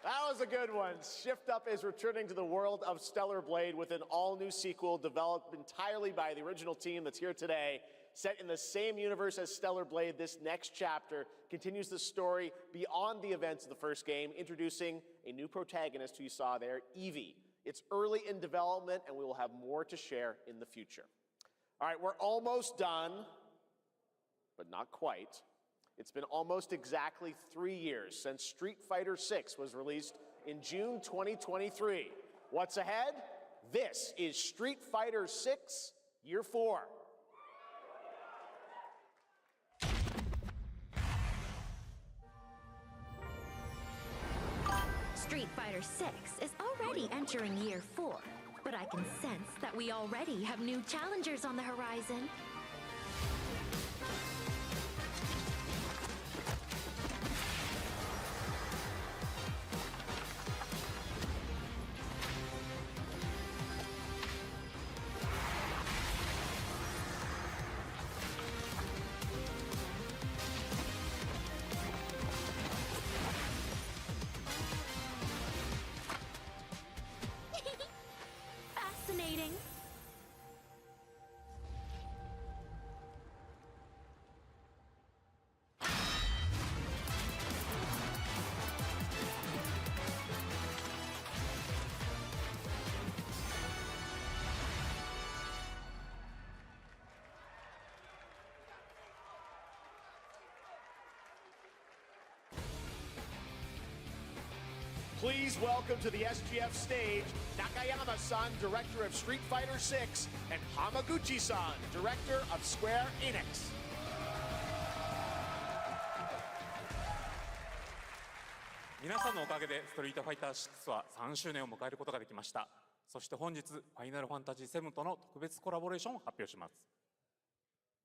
Speaker 8: That was a good one. Shift Up is returning to the world of Stellar Blade with an all-new sequel developed entirely by the original team that's here today. Set in the same universe as Stellar Blade, this next chapter continues the story beyond the events of the first game, introducing a new protagonist who you saw there, Evie. It's early in development, and we will have more to share in the future. All right, we're almost done, but not quite. It's been almost exactly 3 years since Street Fighter VI was released in June 2023. What's ahead? This is Street Fighter VI Year 4.
Speaker 3: Street Fighter 6 is already entering year 4, but I can sense that we already have new challengers on the horizon. Fascinating.
Speaker 8: Please welcome to the SGF stage, Nakayama-san, director of Street Fighter 6, and Hamaguchi-san, director of Square Enix.
Speaker 5: 皆さんのおかげでストリートファイター6は3周年を迎えることができました。そして本日、ファイナルファンタジー7との特別コラボレーションを発表します。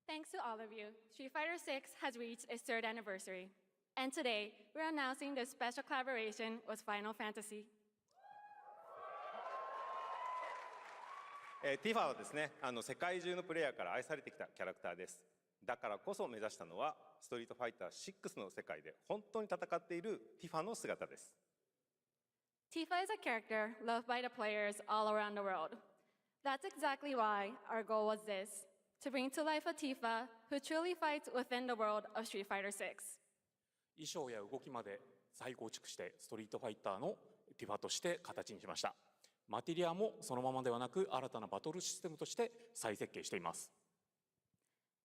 Speaker 10: Thanks to all of you, Street Fighter 6 has reached its 3rd anniversary. And today, we're announcing this special collaboration with Final Fantasy.
Speaker 13: ティファはですね、世界中のプレイヤーから愛されてきたキャラクターです。だからこそ目指したのは、ストリートファイター6の世界で本当に戦っているティファの姿です。
Speaker 10: Tifa is a character loved by the players all around the world. That's exactly why our goal was this, to bring to life a Tifa who truly fights within the world of Street Fighter 6.
Speaker 5: 衣装や動きまで再構築してストリートファイターのティファとして形にしました。マテリアもそのままではなく新たなバトルシステムとして再設計しています。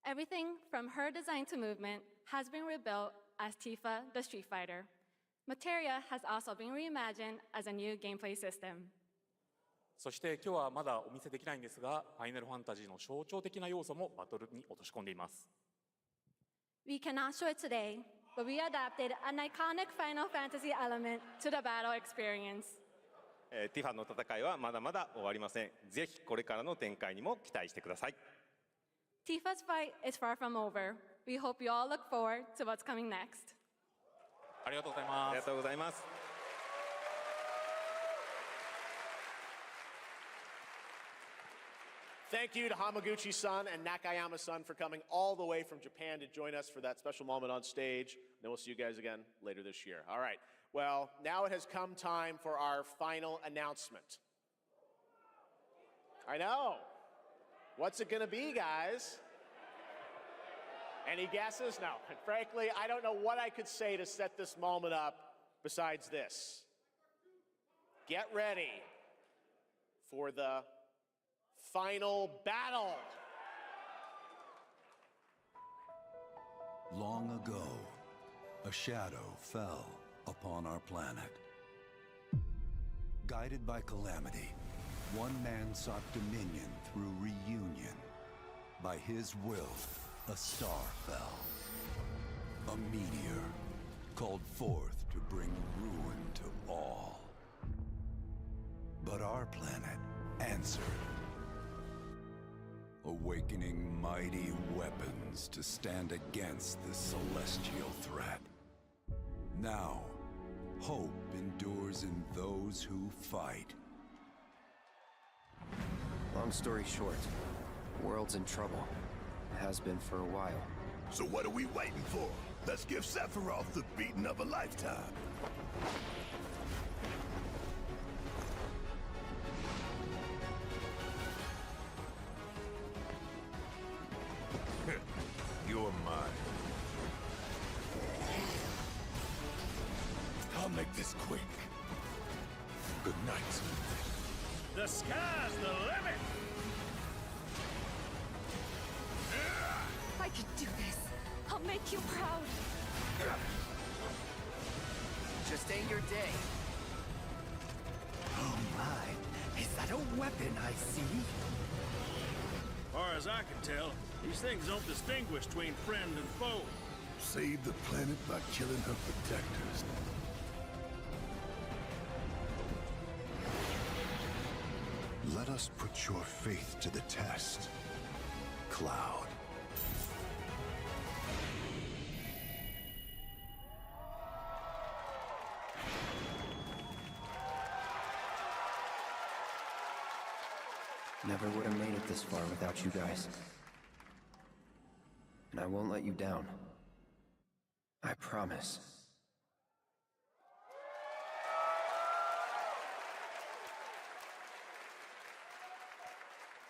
Speaker 10: Everything from her design to movement has been rebuilt as Tifa the Street Fighter. Materia has also been reimagined as a new gameplay system.
Speaker 5: そして今日はまだお見せできないんですが、ファイナルファンタジーの象徴的な要素もバトルに落とし込んでいます。
Speaker 10: We cannot show it today, but we adapted an iconic Final Fantasy element to the battle experience.
Speaker 13: ティファの戦いはまだまだ終わりません。ぜひこれからの展開にも期待してください。
Speaker 10: Tifa's fight is far from over. We hope you all look forward to what's coming next.
Speaker 5: ありがとうございます。
Speaker 13: ありがとうございます。
Speaker 8: Thank you to Hamaguchi-san and Nakayama-san for coming all the way from Japan to join us for that special moment on stage. Then we'll see you guys again later this year. All right. Well, now it has come time for our final announcement. I know. What's it going to be, guys? Any guesses? No. And frankly, I don't know what I could say to set this moment up besides this. Get ready for the final battle.
Speaker 25: Long ago, a shadow fell upon our planet. Guided by calamity, one man sought dominion through reunion. By his will, a star fell. A meteor called forth to bring ruin to all. But our planet answered, awakening mighty weapons to stand against the celestial threat. Now, hope endures in those who fight.
Speaker 21: Long story short, the world's in trouble. Has been for a while.
Speaker 17: So what are we waiting for? Let's give Sephiroth the beating of a lifetime. You're mine. I'll make this quick. Good night.
Speaker 18: The sky's the limit!
Speaker 19: I could do this. I'll make you proud.
Speaker 21: Just ain't your day.
Speaker 28: Oh my, is that a weapon I see?
Speaker 18: Far as I can tell, these things don't distinguish between friend and foe.
Speaker 17: Save the planet by killing her protectors.
Speaker 25: Let us put your faith to the test, Cloud.
Speaker 21: Never would have made it this far without you guys. And I won't let you down. I promise.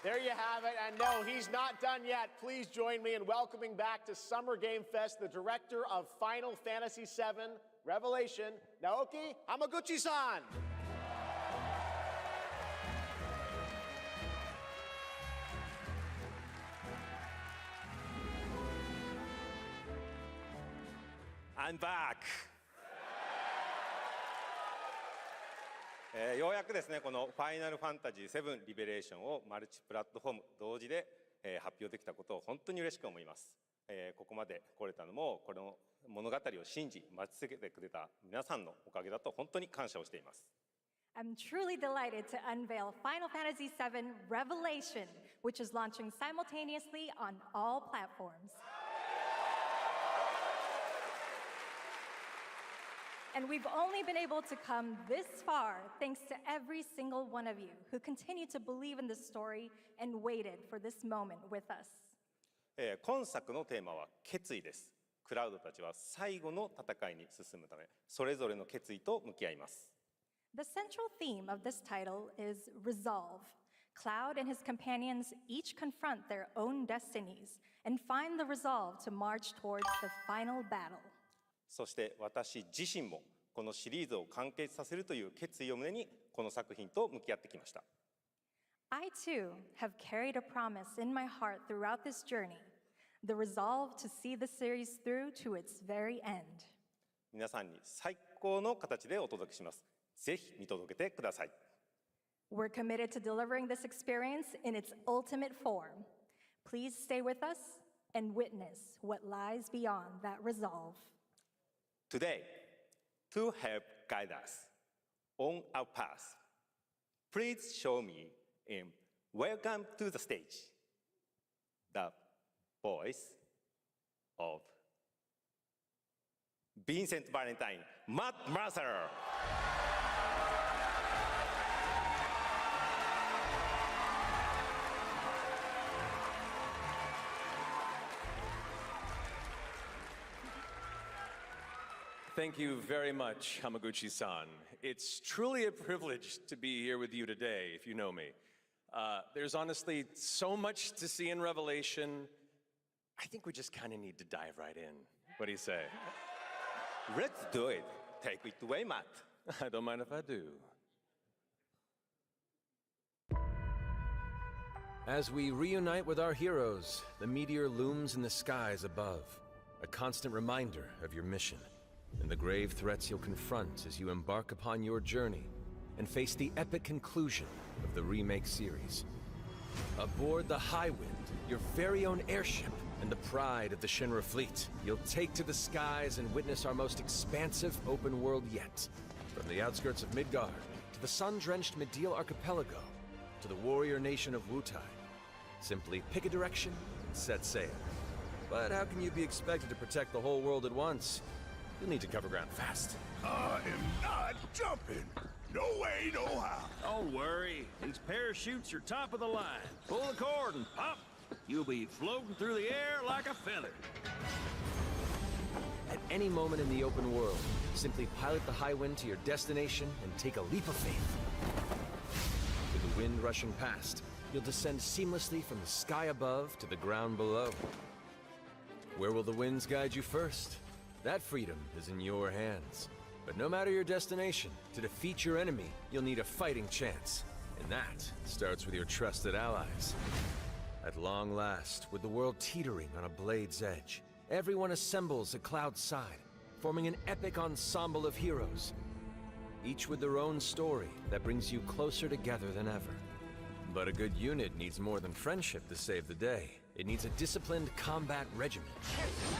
Speaker 8: There you have it, and no, he's not done yet. Please join me in welcoming back to Summer Game Fest the director of Final Fantasy VII Revelation, Naoki Hamaguchi-san.
Speaker 13: I'm back! ようやくですね、このファイナルファンタジー7リベレーションをマルチプラットフォーム同時で、発表できたことを本当に嬉しく思います。ここまで来れたのも、この物語を信じ、待ち続けてくれた皆さんのおかげだと本当に感謝をしています。
Speaker 6: I'm truly delighted to unveil Final Fantasy VII Revelation, which is launching simultaneously on all platforms. And we've only been able to come this far thanks to every single one of you who continue to believe in this story and waited for this moment with us.
Speaker 13: 今作のテーマは決意です。クラウドたちは最後の戦いに進むため、それぞれの決意と向き合います。
Speaker 6: The central theme of this title is resolve. Cloud and his companions each confront their own destinies and find the resolve to march towards the final battle.
Speaker 13: そして私自身もこのシリーズを完結させるという決意を胸にこの作品と向き合ってきました。
Speaker 6: I too have carried a promise in my heart throughout this journey, the resolve to see the series through to its very end.
Speaker 13: 皆さんに最高の形でお届けします。ぜひ見届けてください。
Speaker 6: We're committed to delivering this experience in its ultimate form. Please stay with us and witness what lies beyond that resolve.
Speaker 13: Today, to help guide us on our path, please show me in Welcome to the Stage, the voice of Vincent Valentine, Matt Mercer.
Speaker 9: Thank you very much, Hamaguchi-san. It's truly a privilege to be here with you today, if you know me. There's honestly so much to see in Revelation. I think we just kind of need to dive right in. What do you say?
Speaker 13: Let's do it. Take it away, Matt.
Speaker 9: I don't mind if I do. As we reunite with our heroes, the meteor looms in the skies above, a constant reminder of your mission and the grave threats you'll confront as you embark upon your journey and face the epic conclusion of the remake series. Aboard the Highwind, your very own airship and the pride of the Shinra fleet, you'll take to the skies and witness our most expansive open world yet. From the outskirts of Midgard, to the sun-drenched Medial Archipelago, to the warrior nation of Wutai. Simply pick a direction and set sail. But how can you be expected to protect the whole world at once? You'll need to cover ground fast.
Speaker 27: I am not jumping. No way, no how.
Speaker 18: Don't worry. These parachutes are top of the line. Pull the cord and pop. You'll be floating through the air like a feather.
Speaker 9: At any moment in the open world, simply pilot the Highwind to your destination and take a leap of faith. With the wind rushing past, you'll descend seamlessly from the sky above to the ground below. Where will the winds guide you first? That freedom is in your hands. But no matter your destination, to defeat your enemy, you'll need a fighting chance. And that starts with your trusted allies. At long last, with the world teetering on a blade's edge, everyone assembles at Cloud's side, forming an epic ensemble of heroes, each with their own story that brings you closer together than ever. But a good unit needs more than friendship to save the day. It needs a disciplined combat regimen.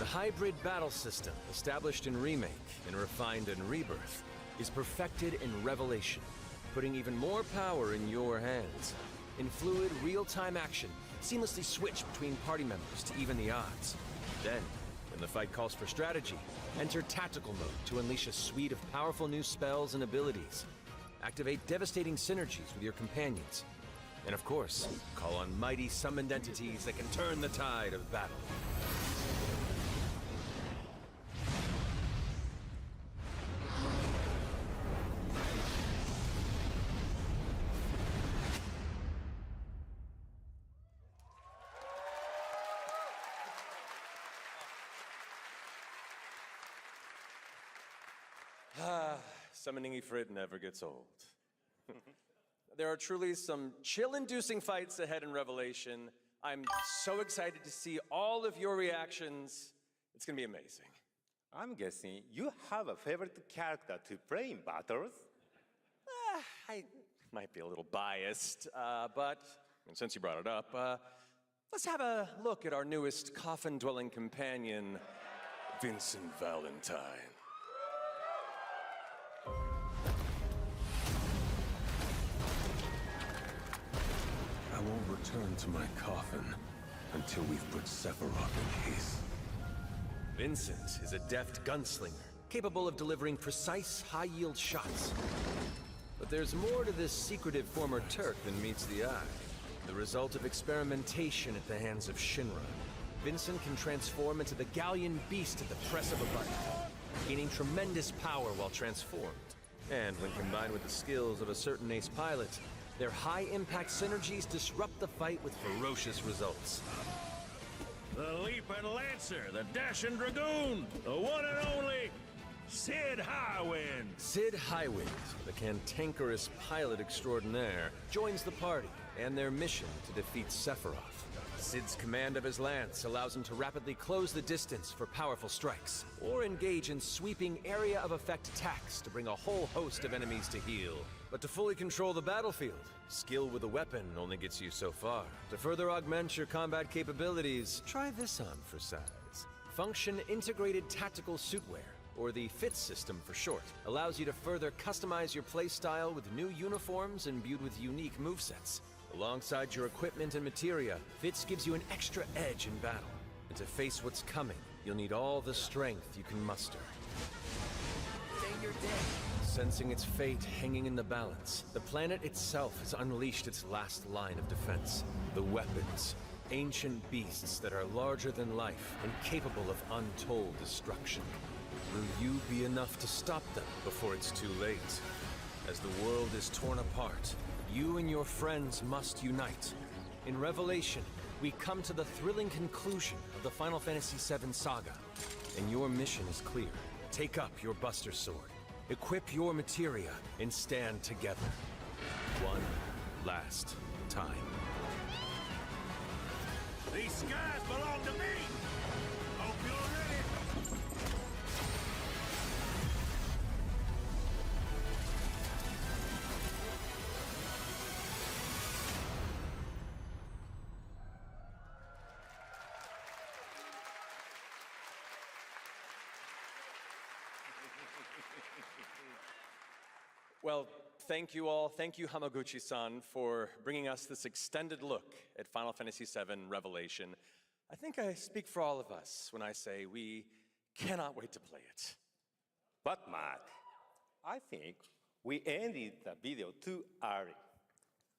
Speaker 9: The hybrid battle system, established in Remake and refined in Rebirth, is perfected in Revelation. putting even more power in your hands. In fluid, real-time action, seamlessly switch between party members to even the odds. Then, when the fight calls for strategy, enter tactical mode to unleash a suite of powerful new spells and abilities. Activate devastating synergies with your companions. And of course, call on mighty summoned entities that can turn the tide of battle.
Speaker 11: Summoning Ifrit never gets old. There are truly some chill-inducing fights ahead in Revelation. I'm so excited to see all of your reactions. It's gonna be amazing.
Speaker 13: I'm guessing you have a favorite character to play in battles?
Speaker 11: I might be a little biased, but and since you brought it up, let's have a look at our newest coffin-dwelling companion, Vincent Valentine.
Speaker 17: I won't return to my coffin until we've put Sephiroth in his.
Speaker 9: Vincent is a deft gunslinger, capable of delivering precise, high-yield shots. But there's more to this secretive former Turk than meets the eye. The result of experimentation at the hands of Shinra. Vincent can transform into the Galleon beast at the press of a button, gaining tremendous power while transformed. And when combined with the skills of a certain ace pilot, their high-impact synergies disrupt the fight with ferocious results.
Speaker 18: The Leaping Lancer, the Dashing Dragoon, the one and only Sid Highwind.
Speaker 9: Sid Highwind, the cantankerous pilot extraordinaire, joins the party and their mission to defeat Sephiroth. Sid's command of his lance allows him to rapidly close the distance for powerful strikes, or engage in sweeping area of effect attacks to bring a whole host of enemies to heel. But to fully control the battlefield, skill with a weapon only gets you so far. To further augment your combat capabilities, try this on for size. Function Integrated Tactical Suitwear, or the FITS system for short, allows you to further customize your playstyle with new uniforms imbued with unique movesets. Alongside your equipment and materia, FITS gives you an extra edge in battle. And to face what's coming, you'll need all the strength you can muster.
Speaker 20: Say your day.
Speaker 9: Sensing its fate hanging in the balance, the planet itself has unleashed its last line of defense. The weapons, ancient beasts that are larger than life and capable of untold destruction. Will you be enough to stop them before it's too late? As the world is torn apart, you and your friends must unite. In Revelation, we come to the thrilling conclusion of the Final Fantasy VII saga, and your mission is clear. Take up your Buster Sword, equip your materia, and stand together. One last time.
Speaker 18: These skies belong to me! Hope you're ready!
Speaker 11: Well, thank you all. Thank you, Hamaguchi-san, for bringing us this extended look at Final Fantasy VII Revelation. I think I speak for all of us when I say we cannot wait to play it.
Speaker 13: But, Mark, I think we ended the video too early.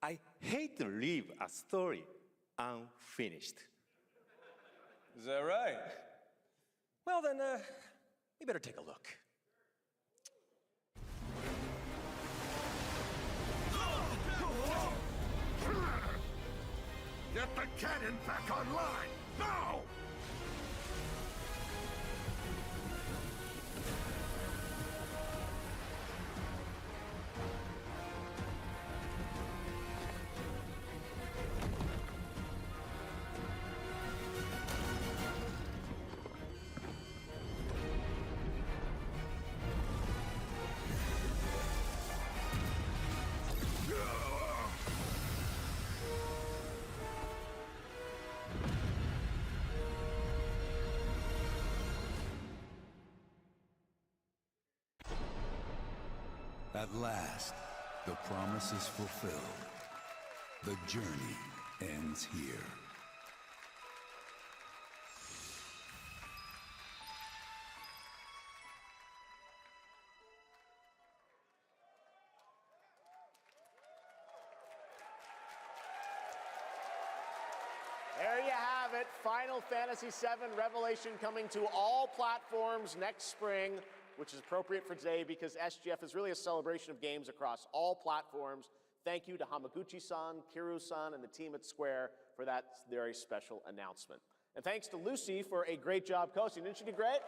Speaker 13: I hate to leave a story unfinished.
Speaker 11: Is that right? Well, then, we better take a look.
Speaker 17: Get the cannon back online, now!
Speaker 25: At last, The promise is fulfilled. The journey ends here.
Speaker 8: There you have it. Final Fantasy VII Revelation coming to all platforms next spring, which is appropriate for today because SGF is really a celebration of games across all platforms. Thank you to Hamaguchi-san, Kiru-san, and the team at Square for that very special announcement. And thanks to Lucy for a great job coaching. Didn't she do great?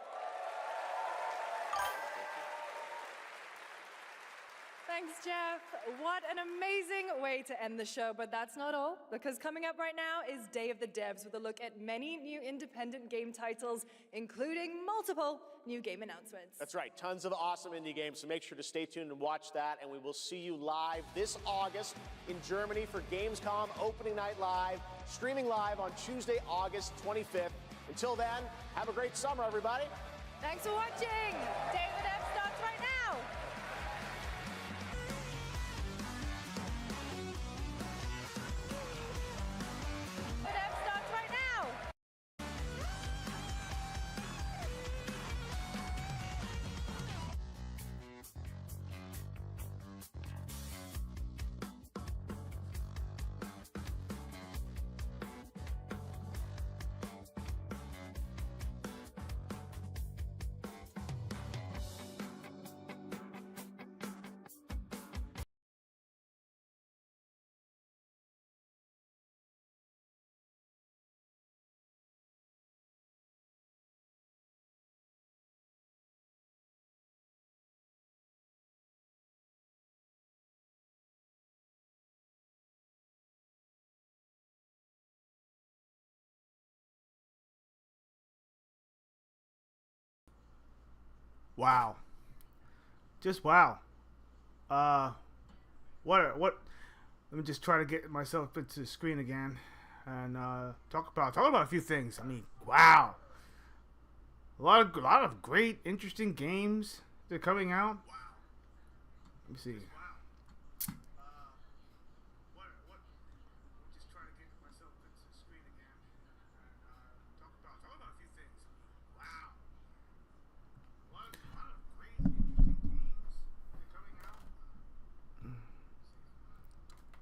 Speaker 16: Thanks, Jeff. What an amazing way to end the show, but that's not all, because coming up right now is Day of the Devs with a look at many new independent game titles, including multiple new game announcements.
Speaker 8: That's right, tons of awesome indie games, so make sure to stay tuned and watch that, and we will see you live this August in Germany for Gamescom Opening Night Live, streaming live on Tuesday, August 25th. Until then, have a great summer, everybody.
Speaker 16: Thanks for watching. Day of the Devs starts right now.
Speaker 2: Wow. Just wow. What let me just try to get myself into the screen again and talk about a few things. I mean, wow. A lot of great, interesting games that are coming out. Let me see.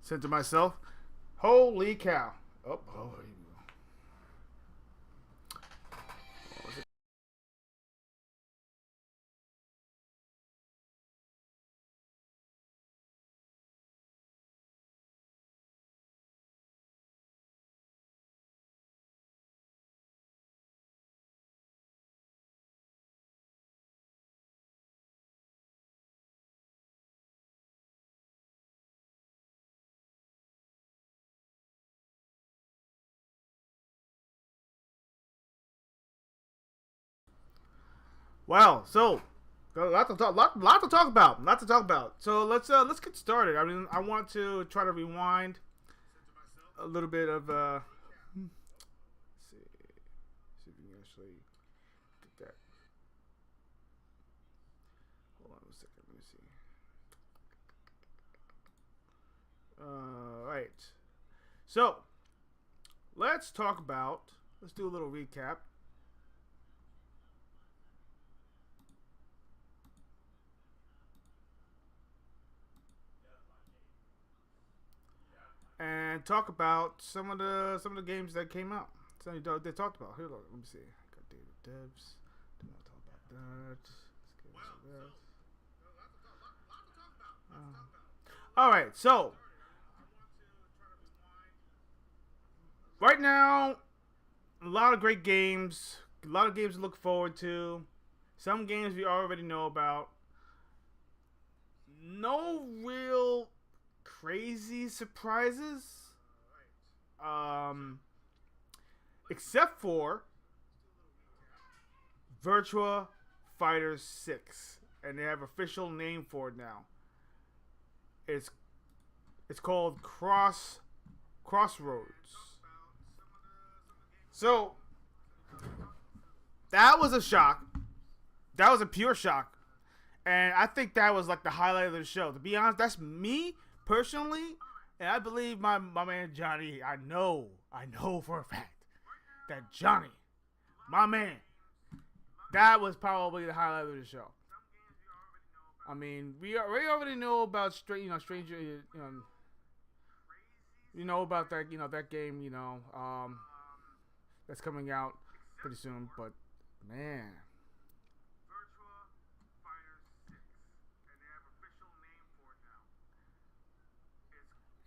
Speaker 2: Said to myself, holy cow. Oh, here we go. What was it? Wow, so a lot to talk about. So let's get started. I mean, I want to try to rewind a little bit of let's see if we can actually get that. Hold on a second. Let me see. All right. So let's do a little recap. And talk about some of the games that came out. Some they talked about. Here, look, let me see. Got Day of the Devs. Don't want to talk about that. All right, so right now, a lot of great games. A lot of games to look forward to. Some games we already know about. No real crazy surprises, except for Virtua Fighter 6, and they have official name for it now. It's called Crossroads. So that was a shock. That was a pure shock. And I think that was like the highlight of the show. To be honest, that's me personally, and I believe my man Johnny. I know for a fact that Johnny, my man, that was probably the highlight of the show. I mean, we already know about Stranger, about that, that game, that's coming out pretty soon. But man.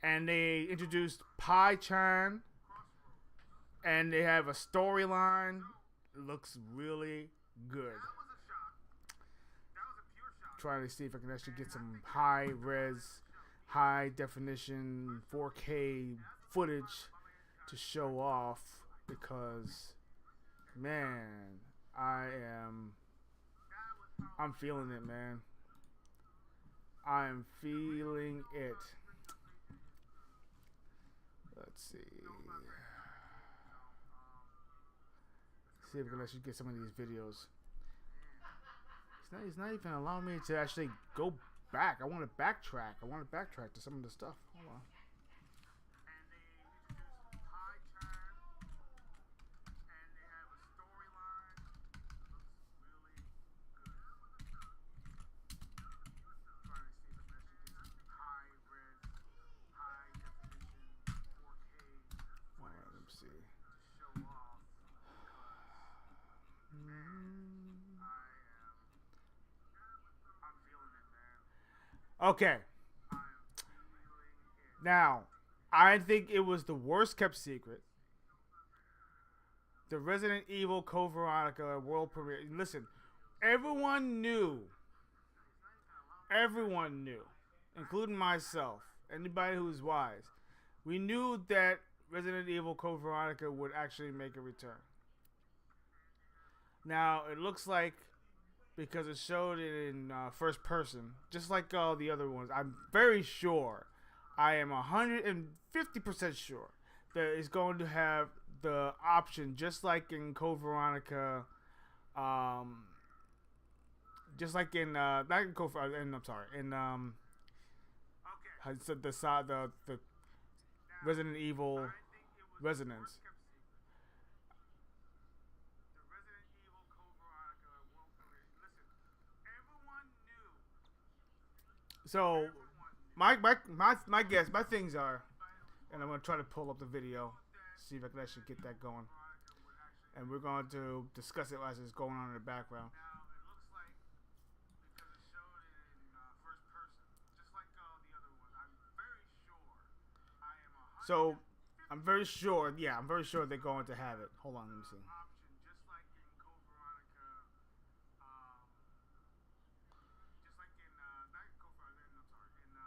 Speaker 2: And they introduced Pai-chan, and they have a storyline. It looks really good. Trying to see if I can actually get some high-res, high-definition 4K footage to show off, because, man, I'm feeling it, man. I'm feeling it. Let's see. See if we can actually get some of these videos. He's not even allowing me to actually go back. I want to backtrack. To some of the stuff. Hold on. Okay. Now, I think it was the worst kept secret. The Resident Evil Code Veronica world premiere. Listen, everyone knew, including myself, anybody who's wise, we knew that Resident Evil Code Veronica would actually make a return. Now, it looks like, because it showed it in first person, just like all the other ones, I'm very sure, I am 150% sure, that it's going to have the option, just like in Code Veronica, just like in, not in Code Veronica, the Resident Evil Resonance. So, my guess, my things are, and I'm going to try to pull up the video, see if I can actually get that going. And we're going to discuss it as it's going on in the background. So, I'm very sure they're going to have it. Hold on, let me see.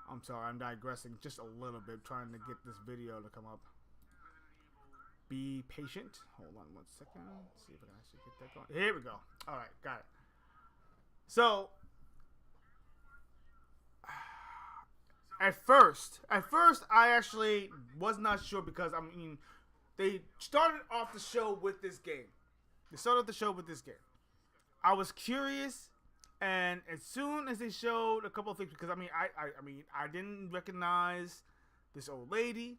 Speaker 2: I'm sorry, I'm digressing just a little bit, trying to get this video to come up. Be patient. Hold on 1 second. See if I can actually get that going. Here we go. All right, got it. So, at first, I actually was not sure, because I mean, they started off the show with this game. I was curious. And as soon as they showed a couple of things, because I didn't recognize this old lady.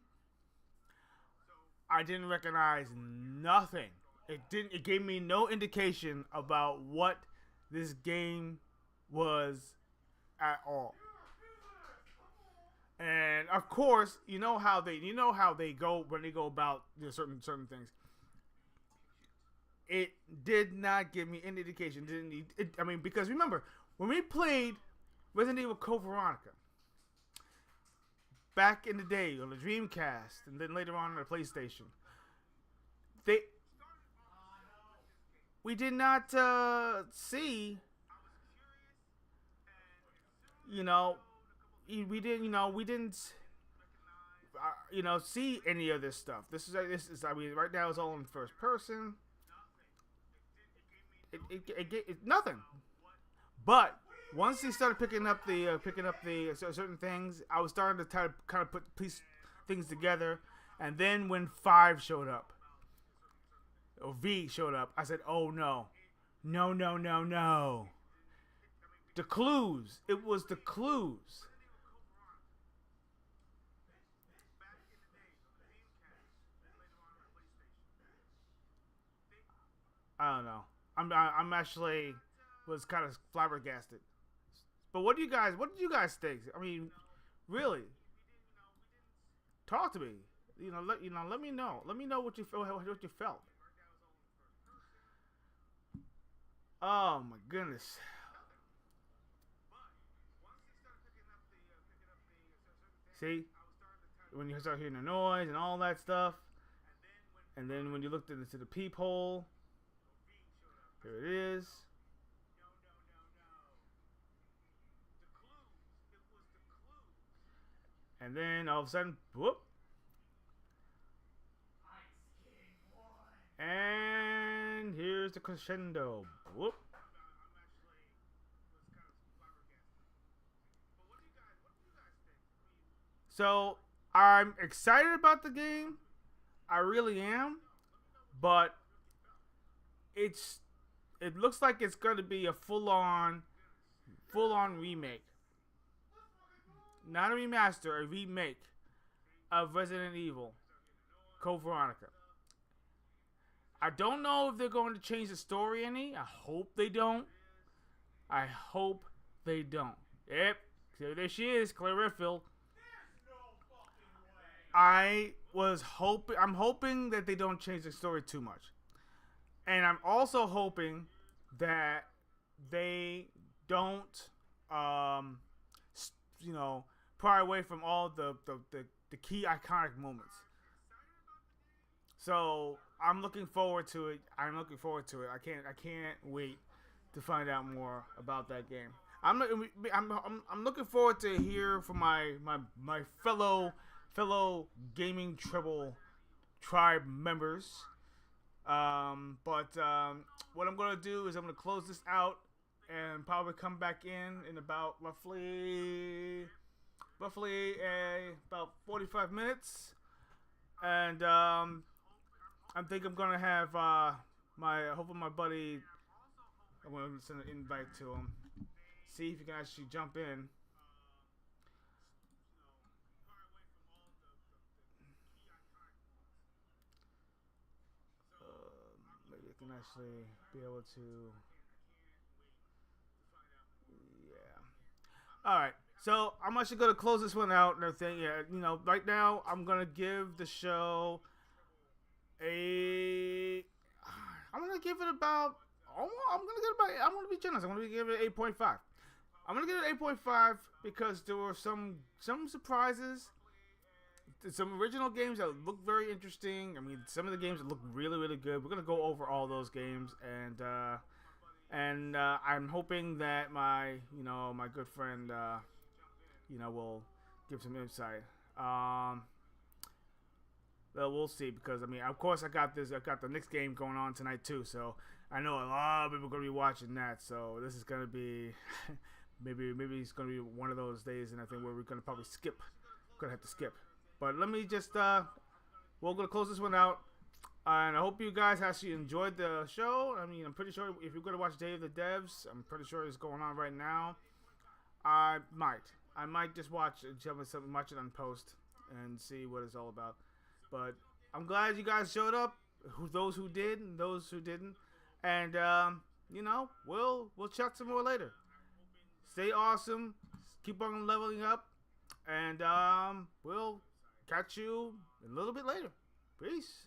Speaker 2: I didn't recognize nothing. It gave me no indication about what this game was at all. And of course, you know how they go when they go about certain things. It did not give me any indication. Because remember, when we played Resident Evil Code Veronica back in the day on the Dreamcast, and then later on the PlayStation, we did not see, we didn't see any of this stuff. This is right now it's all in first person. It nothing. But once he started picking up the certain things, I was starting to kind of put things together. And then when 5 showed up, or V showed up, I said, "Oh no, no. The clues. It was the clues. I don't know. I'm actually was kind of flabbergasted. But what did you guys think? I mean, really, talk to me. Let me know. Let me know what you felt. Oh my goodness. See, when you start hearing the noise and all that stuff, and then when you looked into the peephole, here it is. And then all of a sudden, whoop. And here's the crescendo. Whoop. So, I'm excited about the game. I really am. But it looks like it's going to be a full-on remake. Not a remaster, a remake of Resident Evil Code Veronica. I don't know if they're going to change the story any. I hope they don't. Yep. So there she is, Claire Redfield. I'm hoping that they don't change the story too much. And I'm also hoping that they don't, pry away from all the key iconic moments. So I'm looking forward to it. I can't wait to find out more about that game. I'm looking forward to hear from my fellow gaming tribe members. But what I'm gonna do is I'm gonna close this out and probably come back in about roughly about 45 minutes. And I think I'm gonna have hopefully my buddy. I'm gonna send an invite to him. See if he can actually jump in. Maybe I can actually be able to. Yeah. All right. So I'm actually gonna close this one out and everything. Yeah. Right now I'm gonna give the show I'm gonna give it about. I'm gonna be generous. I'm gonna give it 8.5. I'm gonna give it 8.5 because there were some surprises. Some original games that look very interesting. I mean, some of the games that look really, really good. We're gonna go over all those games, and I'm hoping that my good friend, will give some insight. Well, we'll see, because I mean, of course, I got the next game going on tonight too. So I know a lot of people are gonna be watching that. So this is gonna be maybe it's gonna be one of those days, and I think where we're gonna probably skip. Gonna have to skip. But let me just, we're going to close this one out. And I hope you guys actually enjoyed the show. I mean, I'm pretty sure if you're going to watch Day of the Devs, I'm pretty sure it's going on right now. I might just watch it on post and see what it's all about. But I'm glad you guys showed up. Those who did and those who didn't. And, we'll chat some more later. Stay awesome. Keep on leveling up. And we'll catch you a little bit later. Peace.